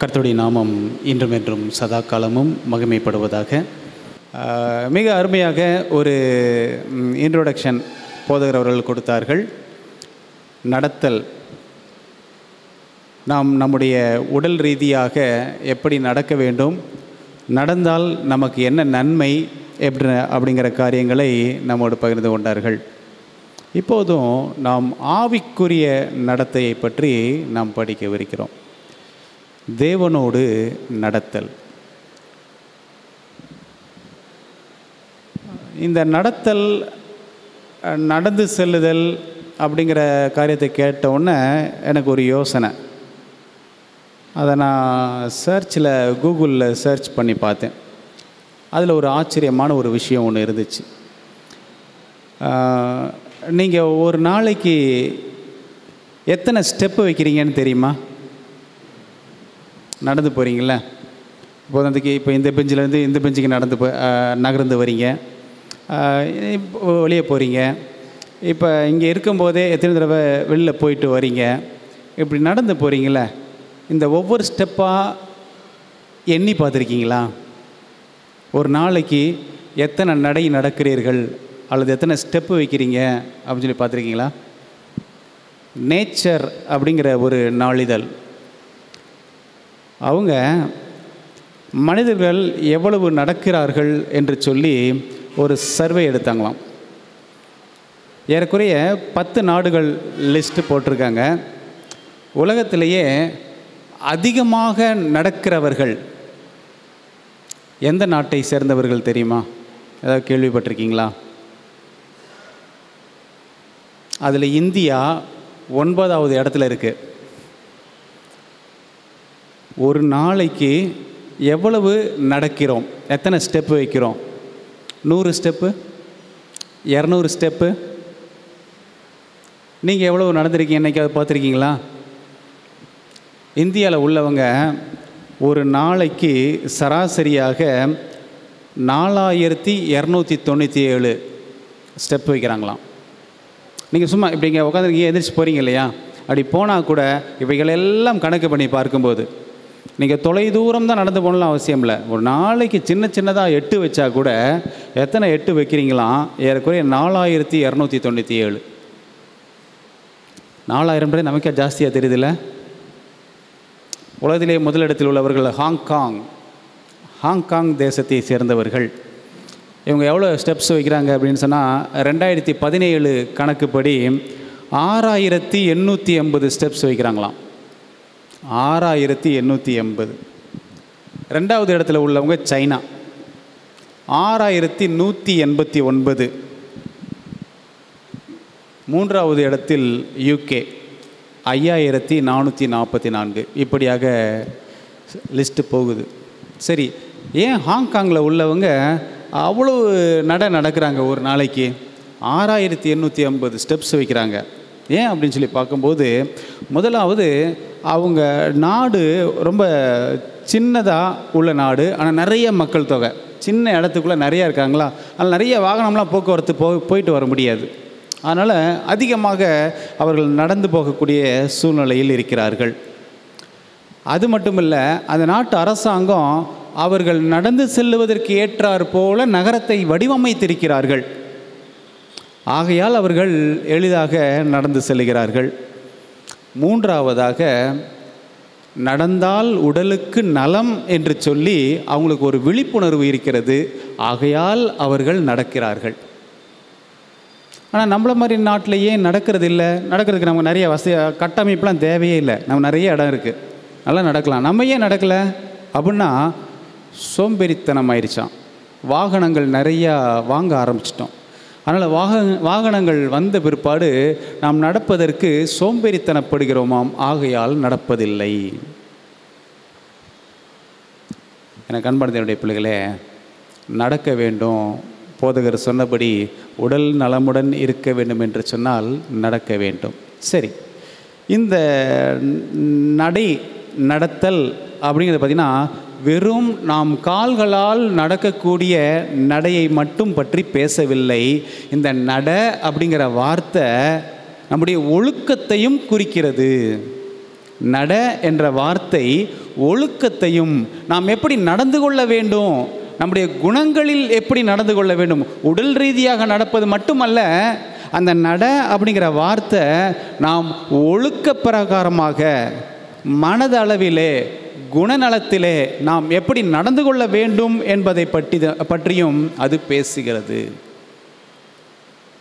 கர்த்தருடைய நாமம் இன்றும் என்றும் சதா காலமும் மகிமைப்படுவதாக. மிக அருமையாக ஒரு இன்ட்ரோடக்ஷன் போதகர் அவர்கள் கொடுத்தார்கள். நடத்தல், நாம் நம்முடைய உடல் ரீதியாக எப்படி நடக்க வேண்டும், நடந்தால் நமக்கு என்ன நன்மை அப்படிங்கிற காரியங்களை நம்மோடு பகிர்ந்து கொண்டார்கள். இப்போதும் நாம் ஆவிக்குரிய நடத்தையை பற்றி நாம் படிக்கவிருக்கிறோம். தேவனோடு நடத்தல். இந்த நடத்தல், நடந்து செல்லுதல் அப்படிங்கிற காரியத்தை கேட்டவுடனே எனக்கு ஒரு யோசனை. அதை நான் கூகுளில் சர்ச் பண்ணி பார்த்தேன். அதில் ஒரு ஆச்சரியமான ஒரு விஷயம் ஒன்று இருந்துச்சு. நீங்கள் ஒரு நாளைக்கு எத்தனை ஸ்டெப்பு வைக்கிறீங்கன்னு தெரியுமா? நடந்து போகிறீங்கள, இப்போ இந்த பெஞ்சிலேருந்து இந்த பெஞ்சுக்கு நகர்ந்து வரீங்க, வெளியே போகிறீங்க, இப்போ இங்கே இருக்கும்போதே எத்தனை தடவை வெளியில் போயிட்டு வரீங்க, இப்படி நடந்து போகிறீங்கள, இந்த ஒவ்வொரு ஸ்டெப்பாக எண்ணி பார்த்துருக்கீங்களா? ஒரு நாளைக்கு எத்தனை நடை நடக்கிறீர்கள் அல்லது எத்தனை ஸ்டெப்பு வைக்கிறீங்க அப்படின்னு சொல்லி பார்த்துருக்கீங்களா? நேச்சர் அப்படிங்கிற ஒரு நாளிதழ், அவங்க மனிதர்கள் எவ்வளவு நடக்கிறார்கள் என்று சொல்லி ஒரு சர்வே எடுத்தாங்களாம். ஏறக்குறைய 10 நாடுகள் லிஸ்ட்டு போட்டிருக்காங்க. உலகத்திலேயே அதிகமாக நடக்கிறவர்கள் எந்த நாட்டை சேர்ந்தவர்கள் தெரியுமா? ஏதாவது கேள்விப்பட்டிருக்கீங்களா? அதில் இந்தியா 9வது இடத்துல இருக்குது. ஒரு நாளைக்கு எவ்வளவு நடக்கிறோம், எத்தனை ஸ்டெப்பு வைக்கிறோம்? 100 ஸ்டெப்பு, 200 ஸ்டெப்பு. நீங்கள் எவ்வளவு நடந்திருக்கீங்க என்னைக்காவது பார்த்துருக்கீங்களா? இந்தியாவில் உள்ளவங்க ஒரு நாளைக்கு சராசரியாக 4297 ஸ்டெப்பு வைக்கிறாங்களாம். நீங்கள் சும்மா இப்படி இங்கே உட்காந்துருக்கீங்க, எந்திரிச்சு போகிறீங்க இல்லையா? அப்படி போனால் கூட இவைகளெல்லாம் கணக்கு பண்ணி பார்க்கும்போது நீங்கள் தொலை தூரம் தான் நடந்து போகணும்லாம் அவசியம் இல்லை. ஒரு நாளைக்கு சின்னதாக 8 வச்சா கூட எத்தனை 8 வைக்கிறீங்களாம்? ஏறக்குறைய 4297. 4000 நமக்கே ஜாஸ்தியாக தெரியுதுல்ல? உலகத்திலே முதலிடத்தில் உள்ளவர்கள் ஹாங்காங் தேசத்தை சேர்ந்தவர்கள். இவங்க எவ்வளோ ஸ்டெப்ஸ் வைக்கிறாங்க அப்படின்னு சொன்னால் 2017 கணக்குப்படி 6880 ஸ்டெப்ஸ் வைக்கிறாங்களாம். 6880. 2வது இடத்துல உள்ளவங்க சைனா 6189. 3வது இடத்தில் யூகே 5444. இப்படியாக லிஸ்ட்டு போகுது. சரி, ஏன் ஹாங்காங்கில் உள்ளவங்க அவ்வளவு நடக்கிறாங்க? ஒரு நாளைக்கு 6850 ஸ்டெப்ஸ் வைக்கிறாங்க. ஏன் அப்படின்னு சொல்லி பார்க்கும்போது, முதலாவது அவங்க நாடு ரொம்ப சின்னதாக உள்ள நாடு, ஆனால் நிறைய மக்கள் தொகை, சின்ன இடத்துக்குள்ளே நிறையா இருக்காங்களா, அதில் நிறைய வாகனம்லாம் போக்குவரத்து போயிட்டு வர முடியாது. அதனால் அதிகமாக அவர்கள் நடந்து போகக்கூடிய சூழ்நிலையில் இருக்கிறார்கள். அது மட்டும் இல்லை, அந்த நாட்டு அரசாங்கம் அவர்கள் நடந்து செல்லுவதற்கு ஏற்றாற் போல நகரத்தை வடிவமைத்திருக்கிறார்கள். ஆகையால் அவர்கள் எளிதாக நடந்து செல்கிறார்கள். 3வதாக, நடந்தால் உடலுக்கு நலம் என்று சொல்லி அவங்களுக்கு ஒரு விழிப்புணர்வு இருக்கிறது. ஆகையால் அவர்கள் நடக்கிறார்கள். ஆனால் நம்மள மாதிரி நாட்டில் ஏன் நடக்கிறது இல்லை? நடக்கிறதுக்கு நமக்கு நிறைய கட்டமைப்புலாம் தேவையே இல்லை. நம்ம நிறைய இடம் இருக்குது, நல்லா நடக்கலாம். நம்ம ஏன் நடக்கலை அப்படின்னா, சோம்பேறித்தனம் ஆயிடுச்சான். வாகனங்கள் நிறையா வாங்க ஆரம்பிச்சிட்டோம். அதனால் வாகனங்கள் வந்த பிற்பாடு நாம் நடப்பதற்கு சோம்பேறித்தனப்படுகிறோமாம். ஆகையால் நடப்பதில்லை. எனக்கு அன்பார்ந்தவருடைய பிள்ளைகளே, நடக்க வேண்டும். போதகர் சொன்னபடி உடல் நலமுடன் இருக்க வேண்டும் என்று சொன்னால் நடக்க வேண்டும். சரி, இந்த நடத்தல் அப்படிங்கிறது பார்த்திங்கன்னா, வெறும் நாம் கால்களால் நடக்கக்கூடிய நடையை மட்டும் பற்றி பேசவில்லை. இந்த அப்படிங்கிற வார்த்தை நம்முடைய ஒழுக்கத்தையும் குறிக்கிறது. நட என்ற வார்த்தை ஒழுக்கத்தையும், நாம் எப்படி நடந்து கொள்ள வேண்டும், நம்முடைய குணங்களில் எப்படி நடந்து கொள்ள வேண்டும், உடல் ரீதியாக நடப்பது மட்டுமல்ல, அந்த நட அப்படிங்கிற வார்த்தை நாம் ஒழுக்க பிரகாரமாக மனதளவிலே குணநலத்திலே நாம் எப்படி நடந்து கொள்ள வேண்டும் என்பதை பற்றியும் அது பேசுகிறது.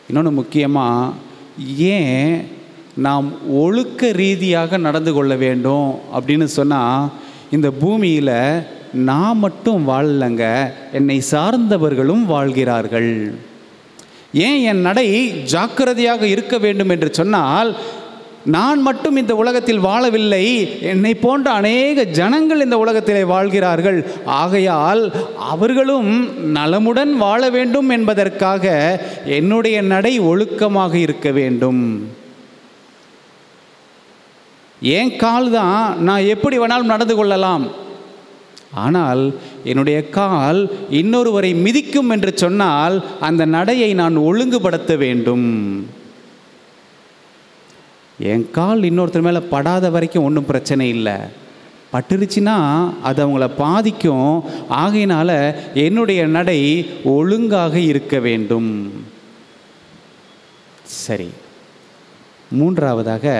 இன்னொன்று முக்கியமாக, ஏன் நாம் ஒழுக்க ரீதியாக நடந்து கொள்ள வேண்டும் அப்படின்னு சொன்னால், இந்த பூமியில் நான் மட்டும் வாழலைங்க, என்னை சார்ந்தவர்களும் வாழ்கிறார்கள். ஏன் என் நடை ஜாக்கிரதையாக இருக்க வேண்டும் என்று சொன்னால், நான் மட்டும் இந்த உலகத்தில் வாழவில்லை, என்னை போன்ற அநேக ஜனங்கள் இந்த உலகத்திலே வாழ்கிறார்கள். ஆகையால் அவர்களும் நலமுடன் வாழ வேண்டும் என்பதற்காக என்னுடைய நடை ஒழுக்கமாக இருக்க வேண்டும். என் கால் தான் நான் எப்படி வேணாலும் நடந்து கொள்ளலாம், ஆனால் என்னுடைய கால் இன்னொருவரை மிதிக்கும் என்று சொன்னால் அந்த நடையை நான் ஒழுங்குபடுத்த வேண்டும். என் கால் இன்னொருத்தர் மேலே படாத வரைக்கும் ஒன்றும் பிரச்சனை இல்லை, பட்டுருச்சுன்னா அது அவங்கள பாதிக்கும். ஆகையினால என்னுடைய நடை ஒழுங்காக இருக்க வேண்டும். சரி, மூன்றாவதாக,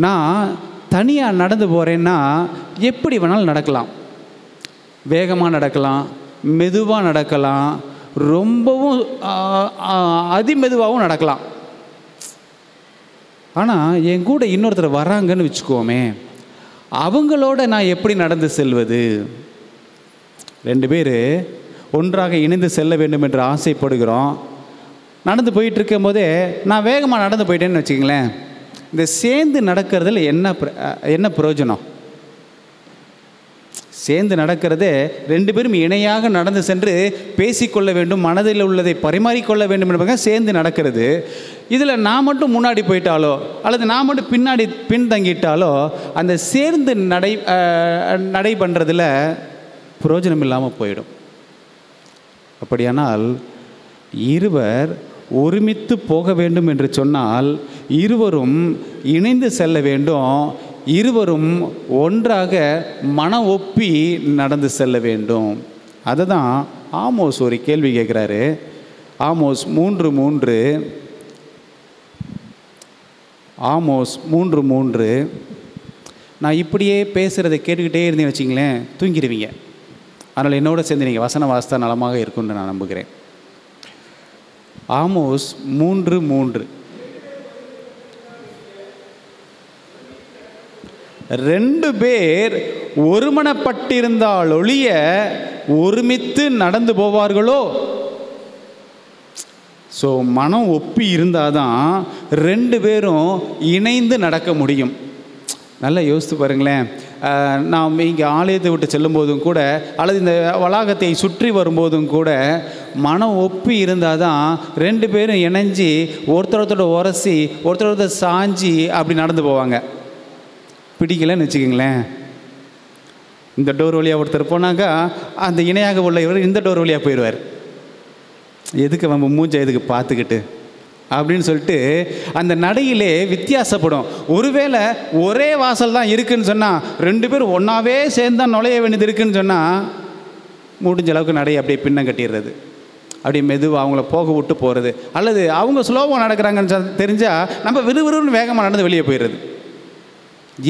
நான் தனியாக நடந்து போகிறேன்னா எப்படி வேணாலும் நடக்கலாம். வேகமாக நடக்கலாம், மெதுவாக நடக்கலாம், ரொம்பவும் அதிமெதுவாகவும் நடக்கலாம். ஆனால் என் கூட இன்னொருத்தர் வராங்கன்னு வச்சுக்கோமே, அவங்களோட நான் எப்படி நடந்து செல்வது? 2 பேர் ஒன்றாக இணைந்து செல்ல வேண்டும் என்று ஆசைப்படுகிறோம். நடந்து போயிட்டு இருக்கும் போதே நான் வேகமாக நடந்து போயிட்டேன்னு வச்சுங்களேன், இந்த சேர்ந்து நடக்கிறதுல என்ன பிரயோஜனம்? சேர்ந்து நடக்கிறதே 2 பேரும் இணையாக நடந்து சென்று பேசிக்கொள்ள வேண்டும், மனதில் உள்ளதை பரிமாறிக்கொள்ள வேண்டும் என்பதாக சேர்ந்து நடக்கிறது. இதில் நான் மட்டும் முன்னாடி போயிட்டாலோ அல்லது நான் மட்டும் பின்தங்கிட்டாலோ அந்த சேர்ந்து நடை பண்ணுறதுல பிரயோஜனம் இல்லாமல் போயிடும். அப்படியானால் இருவர் ஒருமித்து போக வேண்டும் என்று சொன்னால் இருவரும் இணைந்து செல்ல வேண்டும், இருவரும் ஒன்றாக மன ஒப்பி நடந்து செல்ல வேண்டும். அதை தான் ஆமோஸ் ஒரு கேள்வி கேட்குறாரு. Amos 3:3, Amos 3:3. நான் இப்படியே பேசுகிறதை கேட்டுக்கிட்டே இருந்தேன்னு வச்சிங்களேன், தூங்கிடுவீங்க. அதனால் என்னோட சேர்ந்து நீங்கள் வசன வாசித்தா நலமாக இருக்குன்னு நான் நம்புகிறேன். ஆமோஸ் 3:3. 2 பேர் ஒருமனப்பட்டிருந்தால் ஒழிய ஒருமித்து நடந்து போவார்களோ? ஸோ மனம் ஒப்பி இருந்தால் தான் 2 பேரும் இணைந்து நடக்க முடியும். நல்லா யோசித்து பாருங்களேன். நாம் இங்கே ஆலயத்தை விட்டு செல்லும்போதும் கூட அல்லது இந்த வளாகத்தை சுற்றி வரும்போதும் கூட மனம் ஒப்பி இருந்தால் தான் 2 பேரும் இணைஞ்சி ஒருத்தரோட உரசி ஒருத்தரோட சாஞ்சி அப்படி நடந்து போவாங்க. பிடிக்கலன்னு வச்சுக்கிங்களேன், இந்த டோர் வழியாக ஒருத்தர் போனாக்கா அந்த இணையாக உள்ள இவர் இந்த டோர் வழியாக போயிடுவார். எதுக்கு நம்ம மூஞ்சை எதுக்கு பார்த்துக்கிட்டு அப்படின்னு சொல்லிட்டு அந்த நடையிலே வித்தியாசப்படும். ஒருவேளை ஒரே வாசல் தான் இருக்குதுன்னு சொன்னால் 2 பேர் ஒன்றாவே சேர்ந்து தான் நுழைய வேண்டியது இருக்குதுன்னு சொன்னால் முடிஞ்ச அளவுக்கு நடையை அப்படியே பின்னம் கட்டிடுறது, அப்படியே மெதுவாக அவங்கள போக விட்டு போகிறது. அல்லது அவங்க ஸ்லோவாக நடக்கிறாங்கன்னு தெரிஞ்சால் நம்ம விறுவிறுன்னு வேகமாக நடந்து வெளியே போயிடுறது.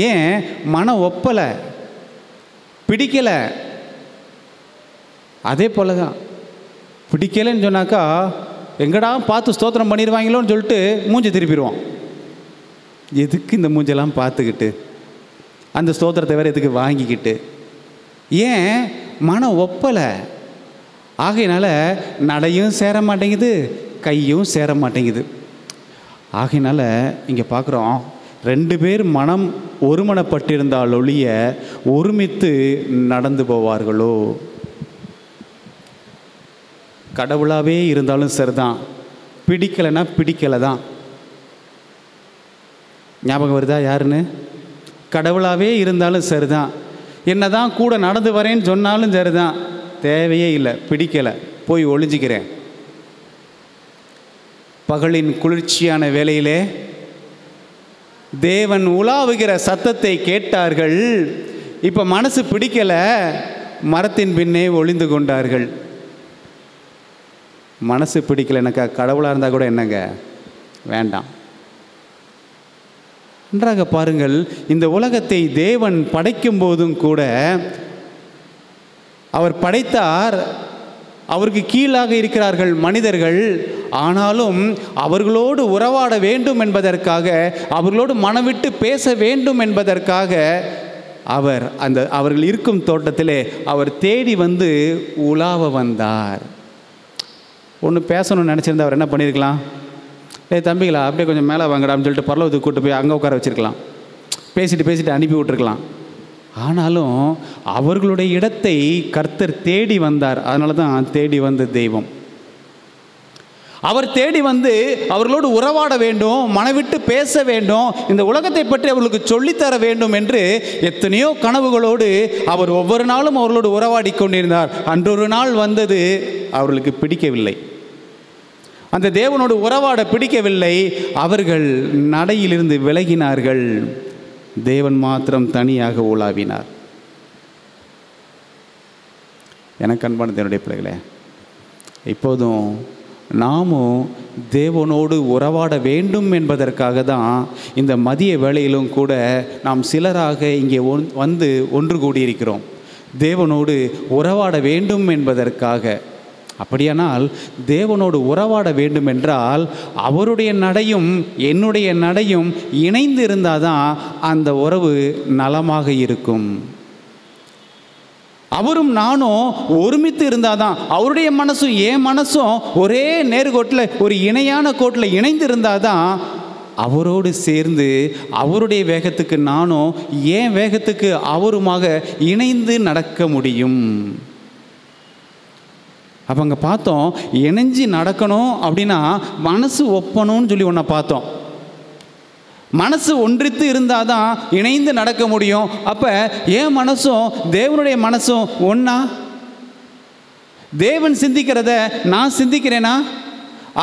ஏன்? மனம் ஒப்பலை, பிடிக்கலை. அதே போல தான் பிடிக்கலைன்னு சொன்னாக்கா எங்கடா பார்த்து ஸ்தோத்திரம் பண்ணிடுவாங்களோன்னு சொல்லிட்டு மூஞ்சி திருப்பிடுவோம். எதுக்கு இந்த மூஞ்செல்லாம் பார்த்துக்கிட்டு அந்த ஸ்தோத்திரத்தை வேறு எதுக்கு வாங்கிக்கிட்டு? ஏன்? மனம் ஒப்பலை. ஆகையினால நடையும் சேர மாட்டேங்குது, கையும் சேர மாட்டேங்குது. ஆகையினால இங்கே பார்க்குறோம், 2 பேர் மனம் ஒருமனப்பட்டிருந்தால் ஒழிய ஒருமித்து நடந்து போவார்களோ? கடவுளாகவே இருந்தாலும் சரிதான், பிடிக்கலைன்னா பிடிக்கலை தான். ஞாபகம் வருதா யாருன்னு? கடவுளாகவே இருந்தாலும் சரிதான், என்ன தான் கூட நடந்து வரேன்னு சொன்னாலும் சரிதான், தேவையே இல்லை, பிடிக்கலை, போய் ஒளிஞ்சிக்கிறேன். பகலின் குளிர்ச்சியான வேளையிலே தேவன் உலாவுகிற சத்தத்தை கேட்டார்கள். இப்போ மனசு பிடிக்கலை, மரத்தின் பின்னே ஒளிந்து கொண்டார்கள். மனசு பிடிக்கலைனாக்கா கடவுளாக இருந்தால் கூட என்னங்க வேண்டாம். நன்றாக பாருங்கள், இந்த உலகத்தை தேவன் படைக்கும் போதும் கூட அவர் படைத்தார். அவருக்கு கீழாக இருக்கிறார்கள் மனிதர்கள். ஆனாலும் அவர்களோடு உறவாட வேண்டும் என்பதற்காக, அவர்களோடு மனவிட்டு பேச வேண்டும் என்பதற்காக அவர்கள் இருக்கும் தோட்டத்திலே அவர் தேடி வந்து உலாவ வந்தார். ஒன்று பேசணும்னு நினச்சிருந்தா அவர் என்ன பண்ணியிருக்கலாம்? தம்பிகளா அப்படியே கொஞ்சம் மேலே வாங்கடான்னு சொல்லிட்டு பரலோகத்துக்கு கூட்டு போய் அங்கே உட்கார வச்சுருக்கலாம், பேசிட்டு அனுப்பி விட்டுருக்கலாம். ஆனாலும் அவர்களுடைய இடத்தை கர்த்தர் தேடி வந்தார். அதனால தான் தேடி வந்த தெய்வம். அவர் தேடி வந்து அவர்களோடு உறவாட வேண்டும், மனவிட்டு பேச வேண்டும், இந்த உலகத்தை பற்றி அவர்களுக்கு சொல்லித்தர வேண்டும் என்று எத்தனையோ கனவுகளோடு அவர் ஒவ்வொரு நாளும் அவர்களோடு உறவாடி கொண்டிருந்தார். அன்றொரு நாள் வந்தது, அவர்களுக்கு பிடிக்கவில்லை, அந்த தேவனோடு உறவாட பிடிக்கவில்லை. அவர்கள் நடையிலிருந்து விலகினார்கள். தேவன் மாத்திரம் தனியாக உலாவினார். எனக்கு அன்பான தேவனுடைய பிள்ளைகளே, இப்போதும் நாமும் தேவனோடு உறவாட வேண்டும் என்பதற்காக தான் இந்த மதிய வேளையிலும் கூட நாம் சிலராக இங்கே வந்து ஒன்று கூடியிருக்கிறோம். தேவனோடு உறவாட வேண்டும் என்பதற்காக. அப்படியானால் தேவனோடு உறவாட வேண்டும் என்றால் அவருடைய நடையும் என்னுடைய நடையும் இணைந்து இருந்தால் தான் அந்த உறவு நலமாக இருக்கும். அவரும் நானும் ஒருமித்து இருந்தால் தான், அவருடைய மனசும் என் மனசும் ஒரே நேர்கோட்டில் ஒரு இணையான கோட்டில் இணைந்து இருந்தால் தான் அவரோடு சேர்ந்து அவருடைய வேகத்துக்கு நானும் என் வேகத்துக்கு அவருமாக இணைந்து நடக்க முடியும். அப்போ அங்கே பார்த்தோம், இணைஞ்சு நடக்கணும் அப்படின்னா மனசு ஒப்பணும்னு சொல்லி ஒன்றை பார்த்தோம். மனசு ஒன்றித்து இருந்தால் தான் இணைந்து நடக்க முடியும். அப்போ என் மனசும் தேவனுடைய மனசும் ஒன்றா? தேவன் சிந்திக்கிறத நான் சிந்திக்கிறேனா?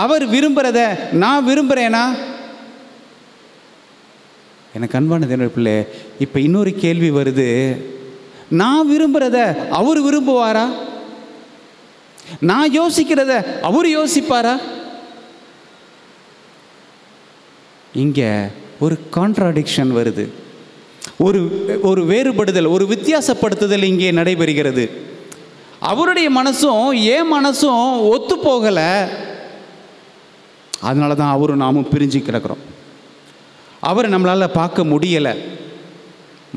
அவர் விரும்புகிறத நான் விரும்புகிறேனா? எனக்கு அன்பான தேவனுடைய பிள்ளை, இப்போ இன்னொரு கேள்வி வருது, நான் விரும்புகிறத அவர் விரும்புவாரா? நான் யோசிக்கிறத அவர் யோசிப்பாரா? இங்கே ஒரு கான்ட்ராடிக்ஷன் வருது, ஒரு வேறுபடுதல், ஒரு வித்தியாசப்படுத்துதல் இங்கே நடைபெறுகிறது. அவருடைய மனசும் என் மனசும் ஒத்து போகலை. அதனால தான் அவரும் நாமும் பிரிஞ்சு கிடக்கிறோம். அவரை நம்மளால் பார்க்க முடியலை,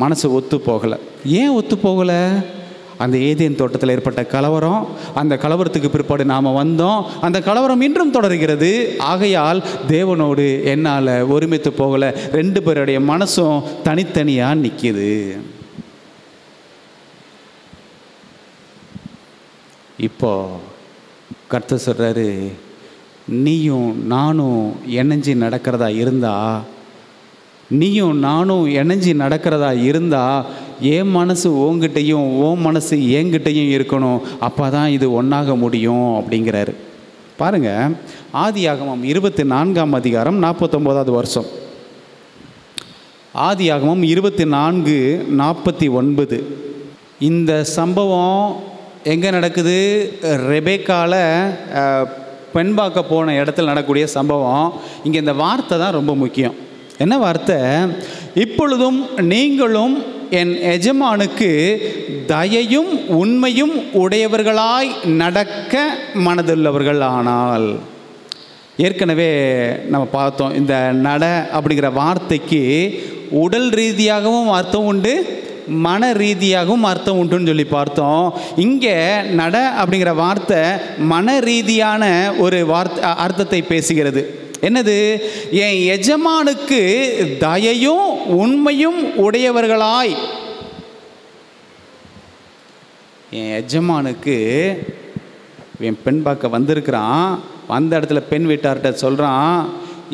மனசு ஒத்து போகலை. ஏன் ஒத்து போகலை? அந்த ஏதேன் தோட்டத்தில் ஏற்பட்ட கலவரம், அந்த கலவரத்துக்கு பிற்பாடு நாம் வந்தோம், அந்த கலவரம் இன்றும் தொடர்கிறது. ஆகையால் தேவனோடு என்னால் ஒருமித்து போகலை, ரெண்டு பேருடைய மனசும் தனித்தனியாக நிற்கிது. இப்போ கர்த்தர் சொல்கிறாரு, நீயும் நானும் இணைஞ்சி நடக்கிறதா இருந்தா, நீயும் நானும் இணைஞ்சி நடக்கிறதா இருந்தால் என் மனசு உங்ககிட்டையும் உன் மனசு என்கிட்டையும் இருக்கணும். அப்போ தான் இது ஒன்றாக முடியும் அப்படிங்கிறாரு. பாருங்கள், ஆதியாகமம் 24ஆம் அதிகாரம் 49வது வருஷம். ஆதியாகமம் 24:49. இந்த சம்பவம் எங்கே நடக்குது? ரெபேக்கால பெண் பார்க்க போன இடத்துல நடக்கக்கூடிய சம்பவம். இங்கே இந்த வார்த்தை தான் ரொம்ப முக்கியம். என்ன வார்த்தை? இப்பொழுதும் நீங்களும் என் எஜமானுக்கு தயையும் உண்மையும் உடையவர்களாய் நடக்க மனதுள்ளவர்கள் ஆனால். ஏற்கனவே நம்ம பார்த்தோம், இந்த நட அப்படிங்கிற வார்த்தைக்கு உடல் ரீதியாகவும் அர்த்தம் உண்டு, மன ரீதியாகவும் அர்த்தம் உண்டுன்னு சொல்லி பார்த்தோம். இங்கே நட அப்படிங்கிற வார்த்தை மன ரீதியான ஒரு அர்த்தத்தை பேசுகிறது. என்னது? என் எஜமானுக்கு தயையும் உண்மையும் உடையவர்களாய். என் எஜமானுக்கு, என் பெண் பார்க்க வந்திருக்கிறான், வந்த இடத்துல பெண் வீட்டார்கிட்ட சொல்கிறான்,